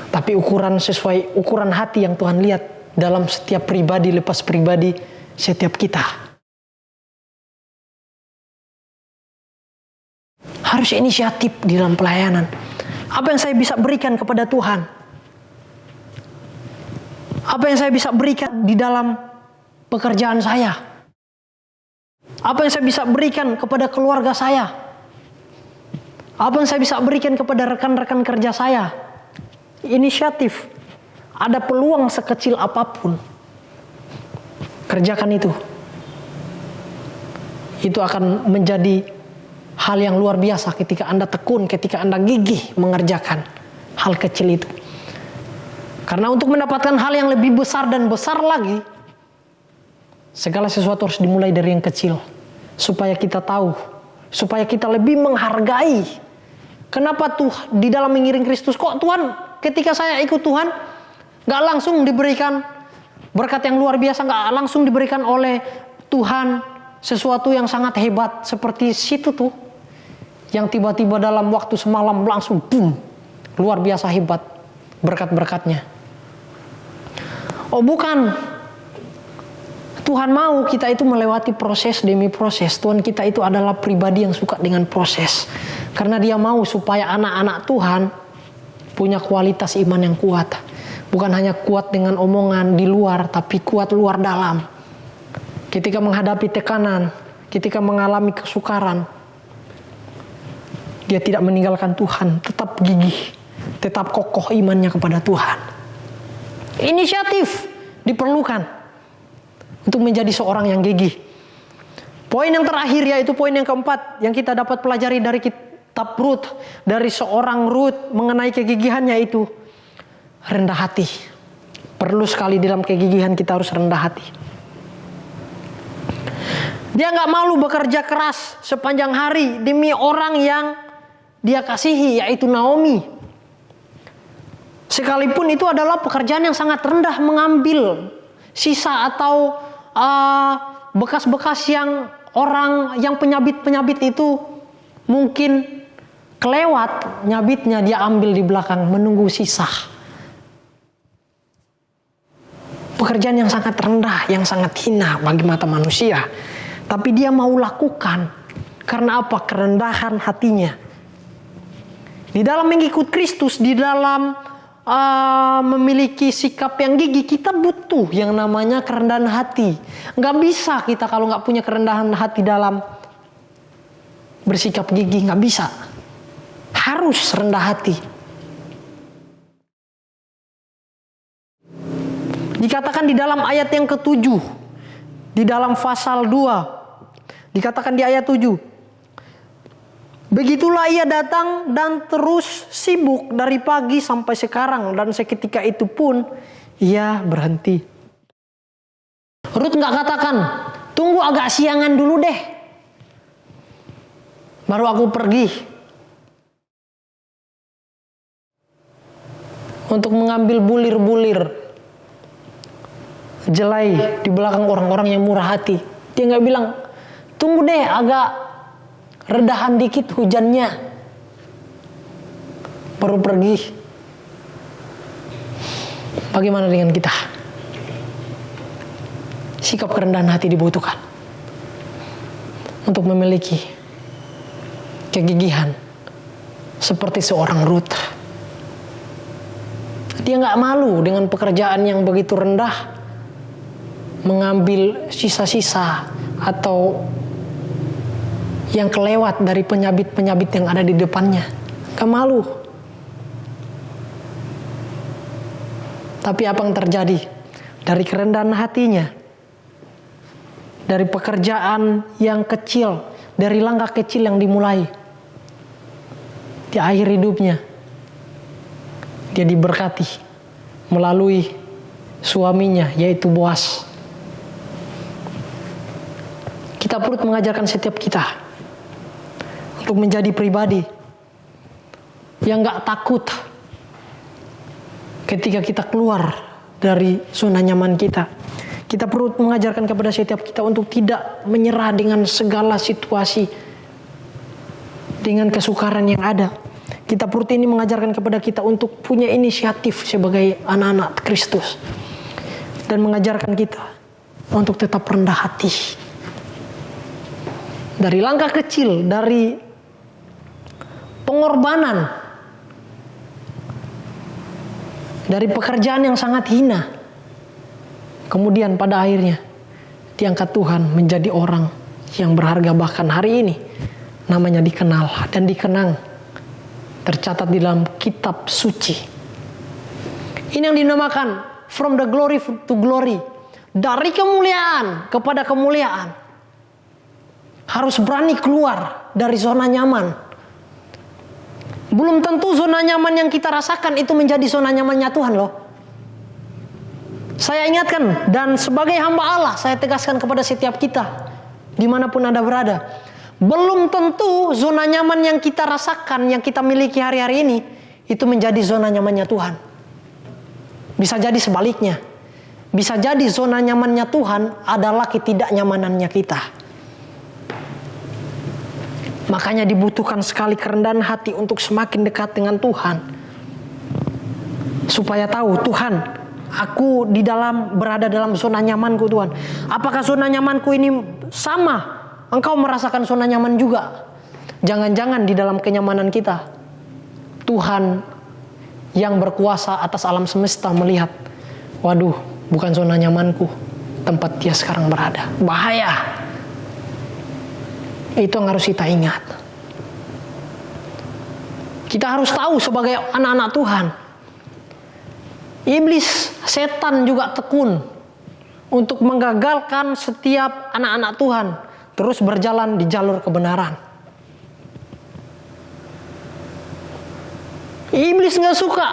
tapi ukuran sesuai ukuran hati yang Tuhan lihat dalam setiap pribadi lepas pribadi setiap kita. Harus inisiatif di dalam pelayanan. Apa yang saya bisa berikan kepada Tuhan? Apa yang saya bisa berikan di dalam pekerjaan saya? Apa yang saya bisa berikan kepada keluarga saya? Apa yang saya bisa berikan kepada rekan-rekan kerja saya? Inisiatif. Ada peluang sekecil apapun, kerjakan itu. Itu akan menjadi hal yang luar biasa ketika Anda tekun, ketika Anda gigih mengerjakan hal kecil itu. Karena untuk mendapatkan hal yang lebih besar dan besar lagi, segala sesuatu harus dimulai dari yang kecil. Supaya kita tahu, supaya kita lebih menghargai. Kenapa tuh di dalam mengiring Kristus, kok Tuhan ketika saya ikut Tuhan, gak langsung diberikan berkat yang luar biasa, gak langsung diberikan oleh Tuhan sesuatu yang sangat hebat seperti situ tuh, yang tiba-tiba dalam waktu semalam langsung boom, luar biasa hebat berkat-berkatnya. Oh bukan, Tuhan mau kita itu melewati proses demi proses. Tuhan kita itu adalah pribadi yang suka dengan proses, karena Dia mau supaya anak-anak Tuhan punya kualitas iman yang kuat. Bukan hanya kuat dengan omongan di luar, tapi kuat luar dalam. Ketika menghadapi tekanan, ketika mengalami kesukaran, dia tidak meninggalkan Tuhan, tetap gigih, tetap kokoh imannya kepada Tuhan. Inisiatif diperlukan untuk menjadi seorang yang gigih. Poin yang terakhir yaitu poin yang keempat yang kita dapat pelajari dari kitab Rut, dari seorang Rut mengenai kegigihannya itu rendah hati. Perlu sekali dalam kegigihan kita harus rendah hati. Dia nggak malu bekerja keras sepanjang hari demi orang yang dia kasihi, yaitu Naomi. Sekalipun itu adalah pekerjaan yang sangat rendah, mengambil sisa atau bekas-bekas yang orang yang penyabit-penyabit itu mungkin kelewat, nyabitnya dia ambil di belakang menunggu sisa. Pekerjaan yang sangat rendah, yang sangat hina bagi mata manusia. Tapi dia mau lakukan. Karena apa? Kerendahan hatinya. Di dalam mengikut Kristus, di dalam memiliki sikap yang gigih, kita butuh yang namanya kerendahan hati. Nggak bisa kita kalau nggak punya kerendahan hati dalam bersikap gigih, nggak bisa. Harus rendah hati. Dikatakan di dalam ayat yang ke-7, di dalam pasal 2, dikatakan di ayat 7, begitulah ia datang dan terus sibuk dari pagi sampai sekarang, dan seketika itu pun ia berhenti. Rut nggak katakan, tunggu agak siangan dulu deh, baru aku pergi untuk mengambil bulir-bulir jelai di belakang orang-orang yang murah hati. Dia nggak bilang, tunggu deh agak redahan dikit hujannya, baru pergi. Bagaimana dengan kita? Sikap kerendahan hati dibutuhkan untuk memiliki kegigihan seperti seorang Rut. Dia nggak malu dengan pekerjaan yang begitu rendah, mengambil sisa-sisa atau yang kelewat dari penyabit-penyabit yang ada di depannya. Gak malu. Tapi apa yang terjadi? Dari kerendahan hatinya, dari pekerjaan yang kecil, dari langkah kecil yang dimulai, di akhir hidupnya dia diberkati melalui suaminya, yaitu Boas. Kita perlu mengajarkan setiap kita untuk menjadi pribadi yang gak takut ketika kita keluar dari zona nyaman kita. Kita perlu mengajarkan kepada setiap kita untuk tidak menyerah dengan segala situasi, dengan kesukaran yang ada. Kita perlu ini mengajarkan kepada kita untuk punya inisiatif sebagai anak-anak Kristus, dan mengajarkan kita untuk tetap rendah hati. Dari langkah kecil, dari pengorbanan, dari pekerjaan yang sangat hina, kemudian pada akhirnya diangkat Tuhan menjadi orang yang berharga. Bahkan hari ini namanya dikenal dan dikenang, tercatat di dalam kitab suci. Ini yang dinamakan from the glory to glory, dari kemuliaan kepada kemuliaan. Harus berani keluar dari zona nyaman. Belum tentu zona nyaman yang kita rasakan itu menjadi zona nyamannya Tuhan loh. Saya ingatkan, dan sebagai hamba Allah saya tegaskan kepada setiap kita, dimanapun Anda berada, belum tentu zona nyaman yang kita rasakan, yang kita miliki hari-hari ini, itu menjadi zona nyamannya Tuhan. Bisa jadi sebaliknya. Bisa jadi zona nyamannya Tuhan adalah ketidaknyamanannya kita. Makanya dibutuhkan sekali kerendahan hati untuk semakin dekat dengan Tuhan. Supaya tahu, Tuhan, aku berada dalam zona nyamanku Tuhan. Apakah zona nyamanku ini sama? Engkau merasakan zona nyaman juga? Jangan-jangan di dalam kenyamanan kita, Tuhan yang berkuasa atas alam semesta melihat, waduh, bukan zona nyamanku tempat dia sekarang berada. Bahaya. Itu yang harus kita ingat. Kita harus tahu sebagai anak-anak Tuhan, iblis, setan juga tekun untuk menggagalkan setiap anak-anak Tuhan terus berjalan di jalur kebenaran. Iblis gak suka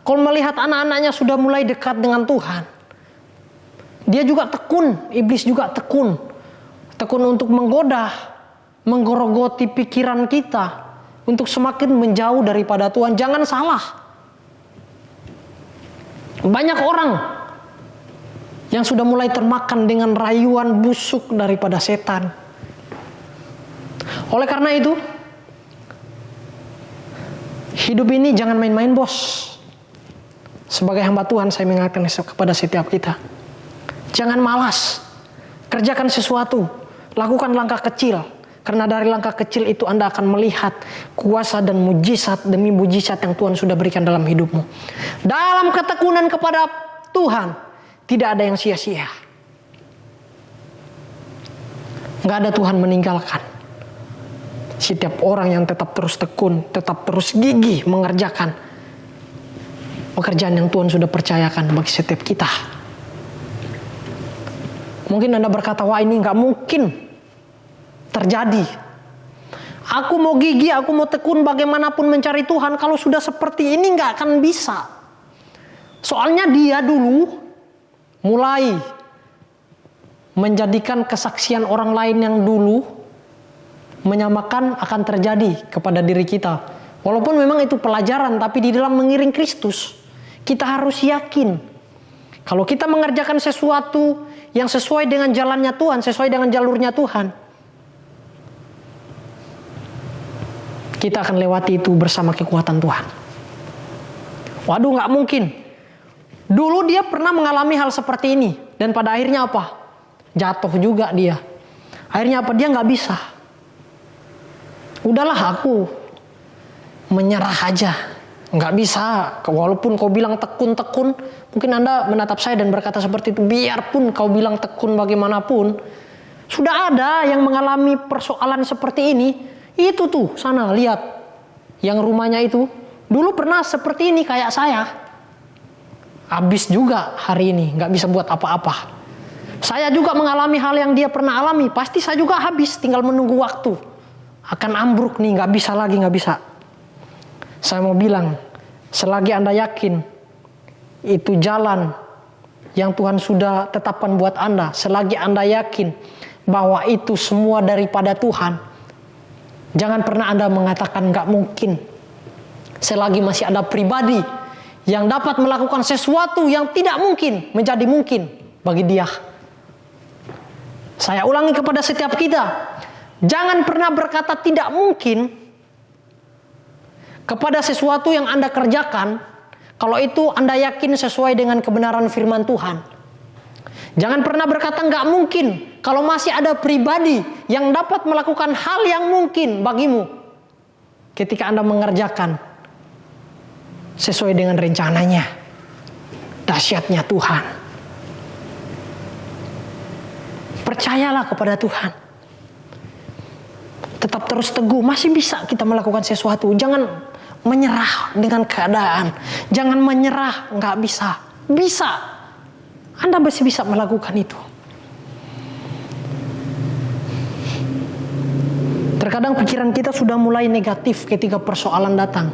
kalau melihat anak-anaknya sudah mulai dekat dengan Tuhan. Dia juga tekun, iblis juga tekun, tekun untuk menggoda, menggerogoti pikiran kita untuk semakin menjauh daripada Tuhan. Jangan salah. Banyak orang yang sudah mulai termakan dengan rayuan busuk daripada setan. Oleh karena itu, hidup ini jangan main-main, bos. Sebagai hamba Tuhan, saya mengingatkan kepada setiap kita. Jangan malas. Kerjakan sesuatu. Lakukan langkah kecil. Karena dari langkah kecil itu Anda akan melihat kuasa dan mujizat demi mujizat yang Tuhan sudah berikan dalam hidupmu. Dalam ketekunan kepada Tuhan, tidak ada yang sia-sia. Nggak ada Tuhan meninggalkan. Setiap orang yang tetap terus tekun, tetap terus gigih mengerjakan pekerjaan yang Tuhan sudah percayakan bagi setiap kita. Mungkin Anda berkata, wah ini nggak mungkin terjadi. Aku mau gigih, aku mau tekun bagaimanapun mencari Tuhan. Kalau sudah seperti ini nggak akan bisa. Soalnya dia dulu mulai menjadikan kesaksian orang lain yang dulu menyamakan akan terjadi kepada diri kita. Walaupun memang itu pelajaran, tapi di dalam mengiring Kristus, kita harus yakin. Kalau kita mengerjakan sesuatu yang sesuai dengan jalannya Tuhan, sesuai dengan jalurnya Tuhan, kita akan lewati itu bersama kekuatan Tuhan. Waduh, gak mungkin. Dulu dia pernah mengalami hal seperti ini. Dan pada akhirnya apa? Jatuh juga dia. Akhirnya apa? Dia gak bisa. Udahlah, aku menyerah aja. Gak bisa. Walaupun kau bilang tekun-tekun, mungkin Anda menatap saya dan berkata seperti itu. Biarpun kau bilang tekun bagaimanapun, sudah ada yang mengalami persoalan seperti ini. Itu tuh, sana lihat. Yang rumahnya itu dulu pernah seperti ini kayak saya. Habis juga hari ini, gak bisa buat apa-apa. Saya juga mengalami hal yang dia pernah alami. Pasti saya juga habis, tinggal menunggu waktu. Akan ambruk nih, gak bisa lagi, gak bisa. Saya mau bilang, selagi Anda yakin itu jalan yang Tuhan sudah tetapkan buat Anda, selagi Anda yakin bahwa itu semua daripada Tuhan, jangan pernah Anda mengatakan gak mungkin. Selagi masih ada pribadi yang dapat melakukan sesuatu yang tidak mungkin menjadi mungkin bagi dia. Saya ulangi kepada setiap kita, jangan pernah berkata tidak mungkin kepada sesuatu yang Anda kerjakan, kalau itu Anda yakin sesuai dengan kebenaran firman Tuhan. Jangan pernah berkata nggak mungkin kalau masih ada pribadi yang dapat melakukan hal yang mungkin bagimu ketika Anda mengerjakan sesuai dengan rencananya, dahsyatnya Tuhan. Percayalah kepada Tuhan. Tetap terus teguh, masih bisa kita melakukan sesuatu. Jangan menyerah dengan keadaan. Jangan menyerah, nggak bisa. Bisa. Anda masih bisa melakukan itu. Terkadang pikiran kita sudah mulai negatif ketika persoalan datang.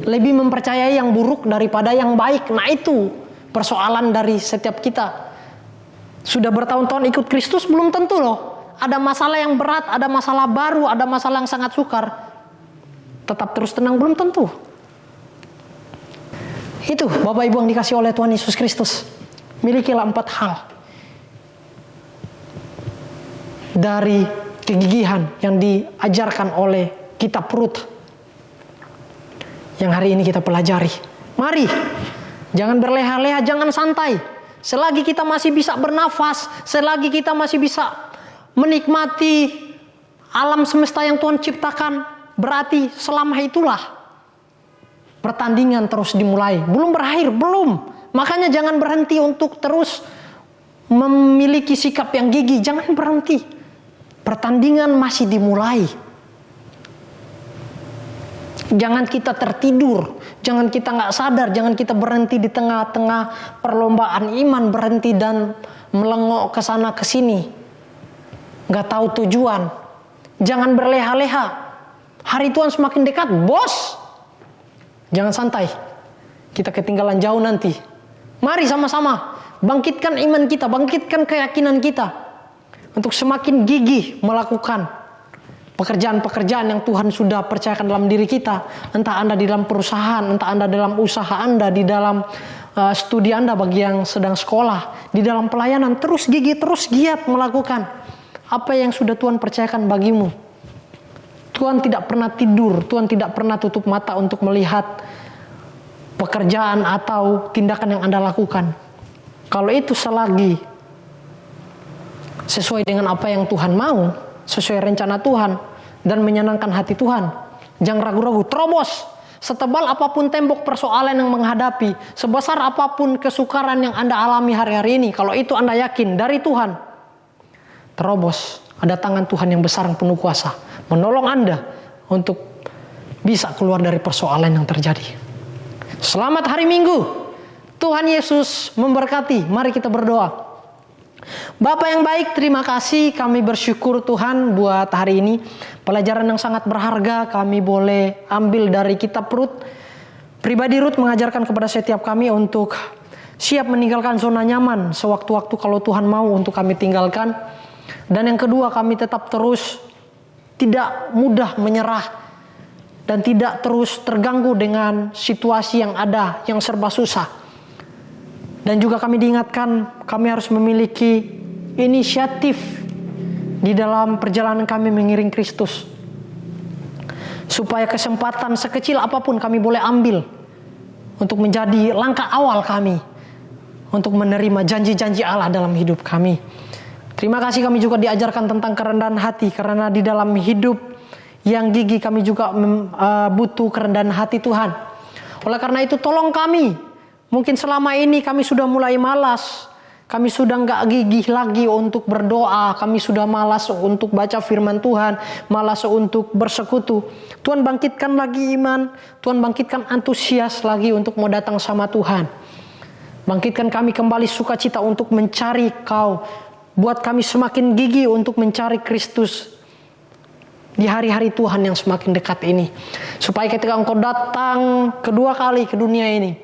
Lebih mempercayai yang buruk daripada yang baik. Nah itu persoalan dari setiap kita. Sudah bertahun-tahun ikut Kristus belum tentu loh. Ada masalah yang berat, ada masalah baru, ada masalah yang sangat sukar. Tetap terus tenang belum tentu. Itu Bapak Ibu yang dikasih oleh Tuhan Yesus Kristus. Milikilah 4 hal dari kegigihan yang diajarkan oleh kitab Rut yang hari ini kita pelajari. Mari, jangan berleha-leha, jangan santai. Selagi kita masih bisa bernafas, selagi kita masih bisa menikmati alam semesta yang Tuhan ciptakan, berarti selama itulah pertandingan terus dimulai. Belum berakhir, belum. Makanya jangan berhenti untuk terus memiliki sikap yang gigih. Jangan berhenti. Pertandingan masih dimulai. Jangan kita tertidur, jangan kita nggak sadar, jangan kita berhenti di tengah-tengah perlombaan iman, berhenti dan melengok ke sana ke sini, nggak tahu tujuan. Jangan berleha-leha. Hari Tuhan semakin dekat, bos. Jangan santai, kita ketinggalan jauh nanti. Mari sama-sama bangkitkan iman kita, bangkitkan keyakinan kita. untuk semakin gigih melakukan pekerjaan-pekerjaan yang Tuhan sudah percayakan dalam diri kita. Entah Anda di dalam perusahaan, entah Anda dalam usaha Anda, di dalam studi Anda bagi yang sedang sekolah, di dalam pelayanan, terus gigih, terus giat melakukan apa yang sudah Tuhan percayakan bagimu. Tuhan tidak pernah tidur, Tuhan tidak pernah tutup mata untuk melihat pekerjaan atau tindakan yang Anda lakukan. Kalau itu selagi sesuai dengan apa yang Tuhan mau, sesuai rencana Tuhan, dan menyenangkan hati Tuhan, jangan ragu-ragu, terobos. Setebal apapun tembok persoalan yang menghadapi, sebesar apapun kesukaran yang Anda alami hari-hari ini, kalau itu Anda yakin dari Tuhan, terobos. Ada tangan Tuhan yang besar yang penuh kuasa menolong Anda untuk bisa keluar dari persoalan yang terjadi. Selamat hari Minggu. Tuhan Yesus memberkati. Mari kita berdoa. Bapa yang baik, terima kasih, kami bersyukur Tuhan buat hari ini. Pelajaran yang sangat berharga kami boleh ambil dari kitab Rut. Pribadi Rut mengajarkan kepada setiap kami untuk siap meninggalkan zona nyaman sewaktu-waktu kalau Tuhan mau untuk kami tinggalkan. Dan yang kedua, kami tetap terus tidak mudah menyerah dan tidak terus terganggu dengan situasi yang ada yang serba susah. Dan juga kami diingatkan kami harus memiliki inisiatif di dalam perjalanan kami mengiring Kristus. Supaya kesempatan sekecil apapun kami boleh ambil untuk menjadi langkah awal kami untuk menerima janji-janji Allah dalam hidup kami. Terima kasih kami juga diajarkan tentang kerendahan hati, karena di dalam hidup yang gigih kami juga butuh kerendahan hati Tuhan. Oleh karena itu tolong kami. Mungkin selama ini kami sudah mulai malas. Kami sudah nggak gigih lagi untuk berdoa. Kami sudah malas untuk baca firman Tuhan. Malas untuk bersekutu. Tuhan bangkitkan lagi iman. Tuhan bangkitkan antusias lagi untuk mau datang sama Tuhan. Bangkitkan kami kembali sukacita untuk mencari Kau. Buat kami semakin gigih untuk mencari Kristus di hari-hari Tuhan yang semakin dekat ini. Supaya ketika Engkau datang kedua kali ke dunia ini,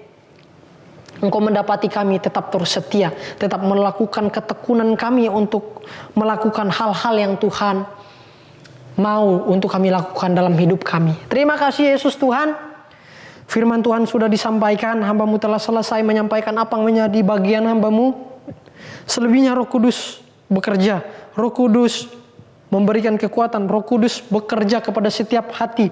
Engkau mendapati kami tetap terus setia, tetap melakukan ketekunan kami untuk melakukan hal-hal yang Tuhan mau untuk kami lakukan dalam hidup kami. Terima kasih Yesus Tuhan. Firman Tuhan sudah disampaikan, hamba-Mu telah selesai menyampaikan apa yang menjadi bagian hamba-Mu. Selebihnya Roh Kudus bekerja, Roh Kudus memberikan kekuatan, Roh Kudus bekerja kepada setiap hati,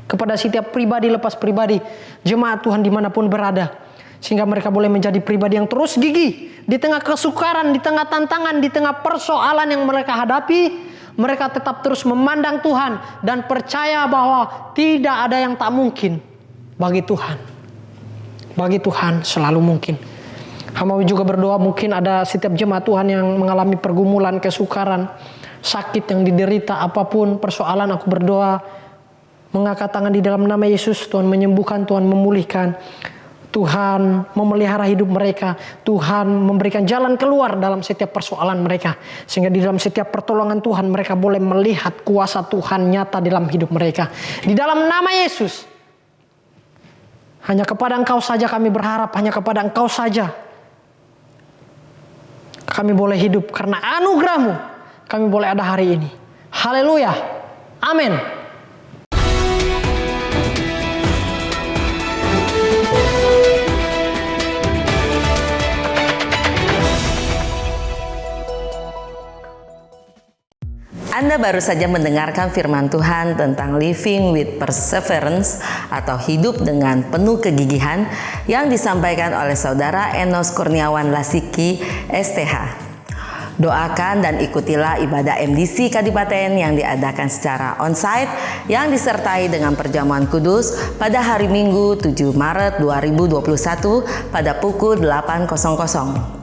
kepada setiap pribadi lepas pribadi, jemaat Tuhan dimanapun berada. Sehingga mereka boleh menjadi pribadi yang terus gigih di tengah kesukaran, di tengah tantangan, di tengah persoalan yang mereka hadapi. Mereka tetap terus memandang Tuhan dan percaya bahwa tidak ada yang tak mungkin bagi Tuhan. Bagi Tuhan selalu mungkin. Hamba juga berdoa, mungkin ada setiap jemaat Tuhan yang mengalami pergumulan, kesukaran, sakit yang diderita, apapun persoalan, aku berdoa mengangkat tangan di dalam nama Yesus. Tuhan menyembuhkan, Tuhan memulihkan, Tuhan memelihara hidup mereka. Tuhan memberikan jalan keluar dalam setiap persoalan mereka. Sehingga di dalam setiap pertolongan Tuhan mereka boleh melihat kuasa Tuhan nyata dalam hidup mereka. Di dalam nama Yesus. Hanya kepada Engkau saja kami berharap. Hanya kepada Engkau saja kami boleh hidup. Karena anugerah-Mu kami boleh ada hari ini. Haleluya. Amin. Anda baru saja mendengarkan firman Tuhan tentang living with perseverance atau hidup dengan penuh kegigihan yang disampaikan oleh Saudara Enos Kurniawan Lasiki, STH. Doakan dan ikutilah ibadah MDC Kadipaten yang diadakan secara onsite yang disertai dengan perjamuan kudus pada hari Minggu 7 Maret 2021 pada pukul 8.00.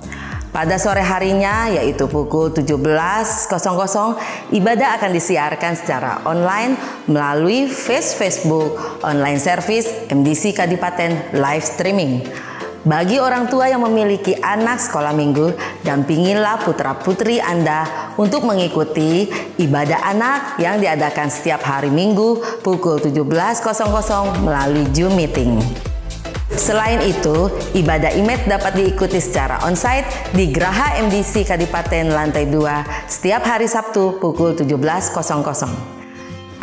Pada sore harinya, yaitu pukul 17.00, ibadah akan disiarkan secara online melalui Facebook online service MDC Kadipaten live streaming. Bagi orang tua yang memiliki anak sekolah minggu, dampingilah putra-putri Anda untuk mengikuti ibadah anak yang diadakan setiap hari Minggu pukul 17.00 melalui Zoom meeting. Selain itu, ibadah IMED dapat diikuti secara onsite di Graha MDC Kadipaten Lantai 2 setiap hari Sabtu pukul 17.00.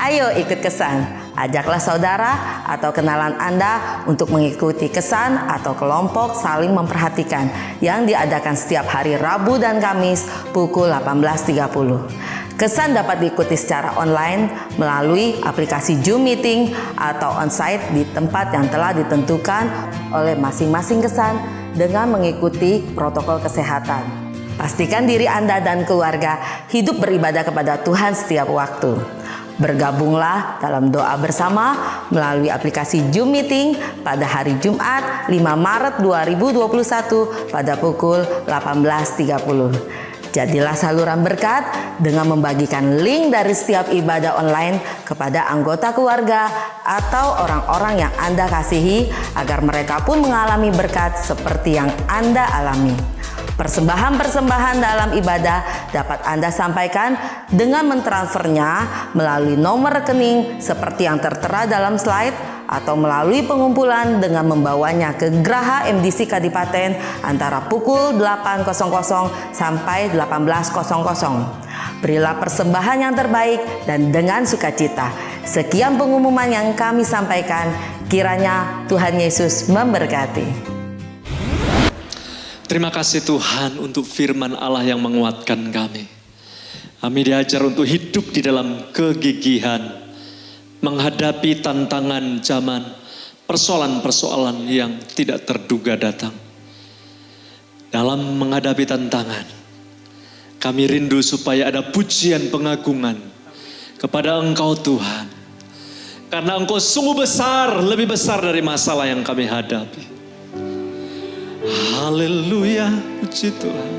Ayo ikut kesan, ajaklah saudara atau kenalan Anda untuk mengikuti kesan atau kelompok saling memperhatikan yang diadakan setiap hari Rabu dan Kamis pukul 18.30. Kesan dapat diikuti secara online melalui aplikasi Zoom Meeting atau onsite di tempat yang telah ditentukan oleh masing-masing kesan dengan mengikuti protokol kesehatan. Pastikan diri Anda dan keluarga hidup beribadah kepada Tuhan setiap waktu. Bergabunglah dalam doa bersama melalui aplikasi Zoom Meeting pada hari Jumat 5 Maret 2021 pada pukul 18.30. Jadilah saluran berkat dengan membagikan link dari setiap ibadah online kepada anggota keluarga atau orang-orang yang Anda kasihi agar mereka pun mengalami berkat seperti yang Anda alami. Persembahan-persembahan dalam ibadah dapat Anda sampaikan dengan mentransfernya melalui nomor rekening seperti yang tertera dalam slide atau melalui pengumpulan dengan membawanya ke Graha MDC Kadipaten antara pukul 8.00 sampai 18.00. Berilah persembahan yang terbaik dan dengan sukacita. Sekian pengumuman yang kami sampaikan. Kiranya Tuhan Yesus memberkati. Terima kasih Tuhan untuk firman Allah yang menguatkan kami. Kami diajar untuk hidup di dalam kegigihan, menghadapi tantangan zaman, persoalan-persoalan yang tidak terduga datang. Dalam menghadapi tantangan, kami rindu supaya ada pujian pengagungan kepada Engkau Tuhan. Karena Engkau sungguh besar, lebih besar dari masalah yang kami hadapi. Haleluya, puji Tuhan.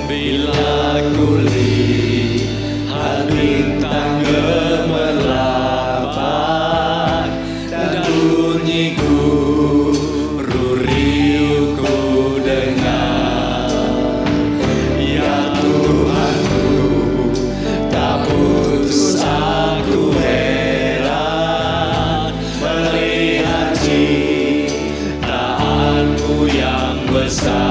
Bila ku lihat bintang gemerlap dan bunyi guru riuh ku dengar, ya Tuhanku, tak putus aku heran melihat ciptaanmu yang besar.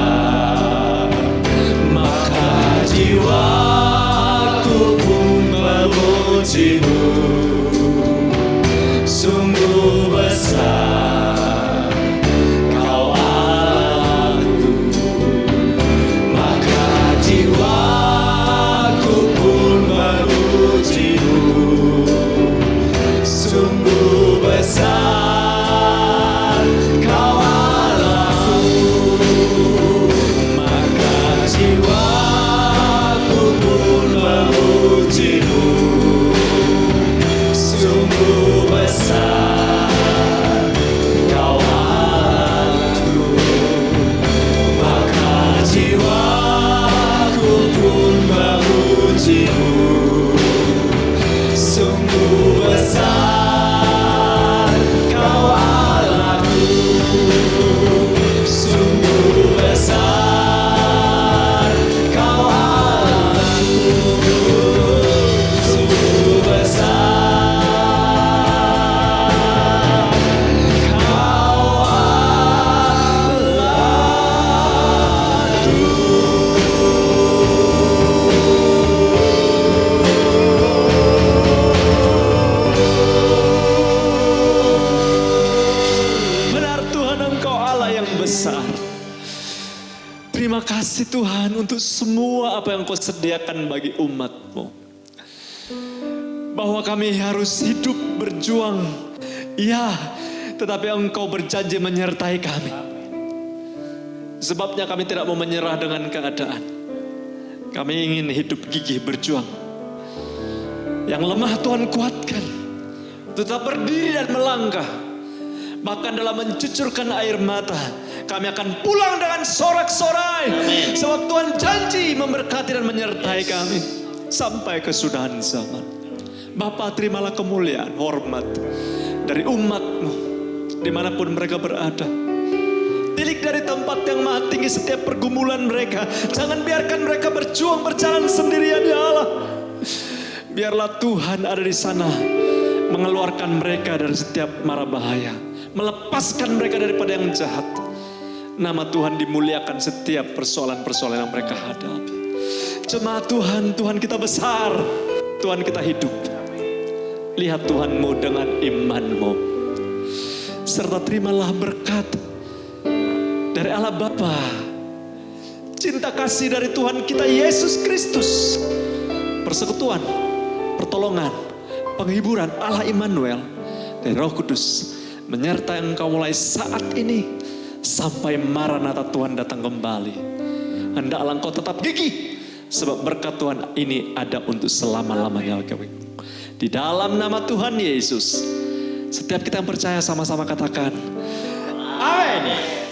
Jiwaku pun memujimu, sungguh besar Kau Allahku. Maka jiwaku pun memujimu, sungguh besar Kau Allahku. Maka jiwa memujimu, sungguh besar Kau Allahku. Maka jiwaku pun memujimu, sungguh besar Kau Allahku. Sungguh besar Kau Terima kasih Tuhan untuk semua apa yang Kau sediakan bagi umat-Mu. Bahwa kami harus hidup berjuang, ya, tetapi Engkau berjanji menyertai kami. Sebabnya kami tidak mau menyerah dengan keadaan. Kami ingin hidup gigih berjuang. Yang lemah Tuhan kuatkan, tetap berdiri dan melangkah. Bahkan dalam mencucurkan air mata, kami akan pulang dengan sorak-sorai. Sebab Tuhan janji memberkati dan menyertai kami sampai kesudahan zaman. Bapa, terimalah kemuliaan, hormat dari umat-Mu dimanapun mereka berada. Tilik dari tempat yang maha tinggi setiap pergumulan mereka. Jangan biarkan mereka berjuang berjalan sendirian ya Allah. Biarlah Tuhan ada di sana, mengeluarkan mereka dari setiap mara bahaya, melepaskan mereka daripada yang jahat. Nama Tuhan dimuliakan setiap persoalan-persoalan yang mereka hadapi. Jemaat Tuhan, Tuhan kita besar, Tuhan kita hidup. Lihat Tuhan-Mu dengan iman-Mu, serta terimalah berkat dari Allah Bapa, cinta kasih dari Tuhan kita Yesus Kristus, persekutuan, pertolongan, penghiburan Allah Immanuel dari Roh Kudus menyertai engkau mulai saat ini sampai Maranatha Tuhan datang kembali. Hendaklah engkau tetap gigih, sebab berkat Tuhan ini ada untuk selama-lamanya. Di dalam nama Tuhan Yesus, setiap kita yang percaya sama-sama katakan amin.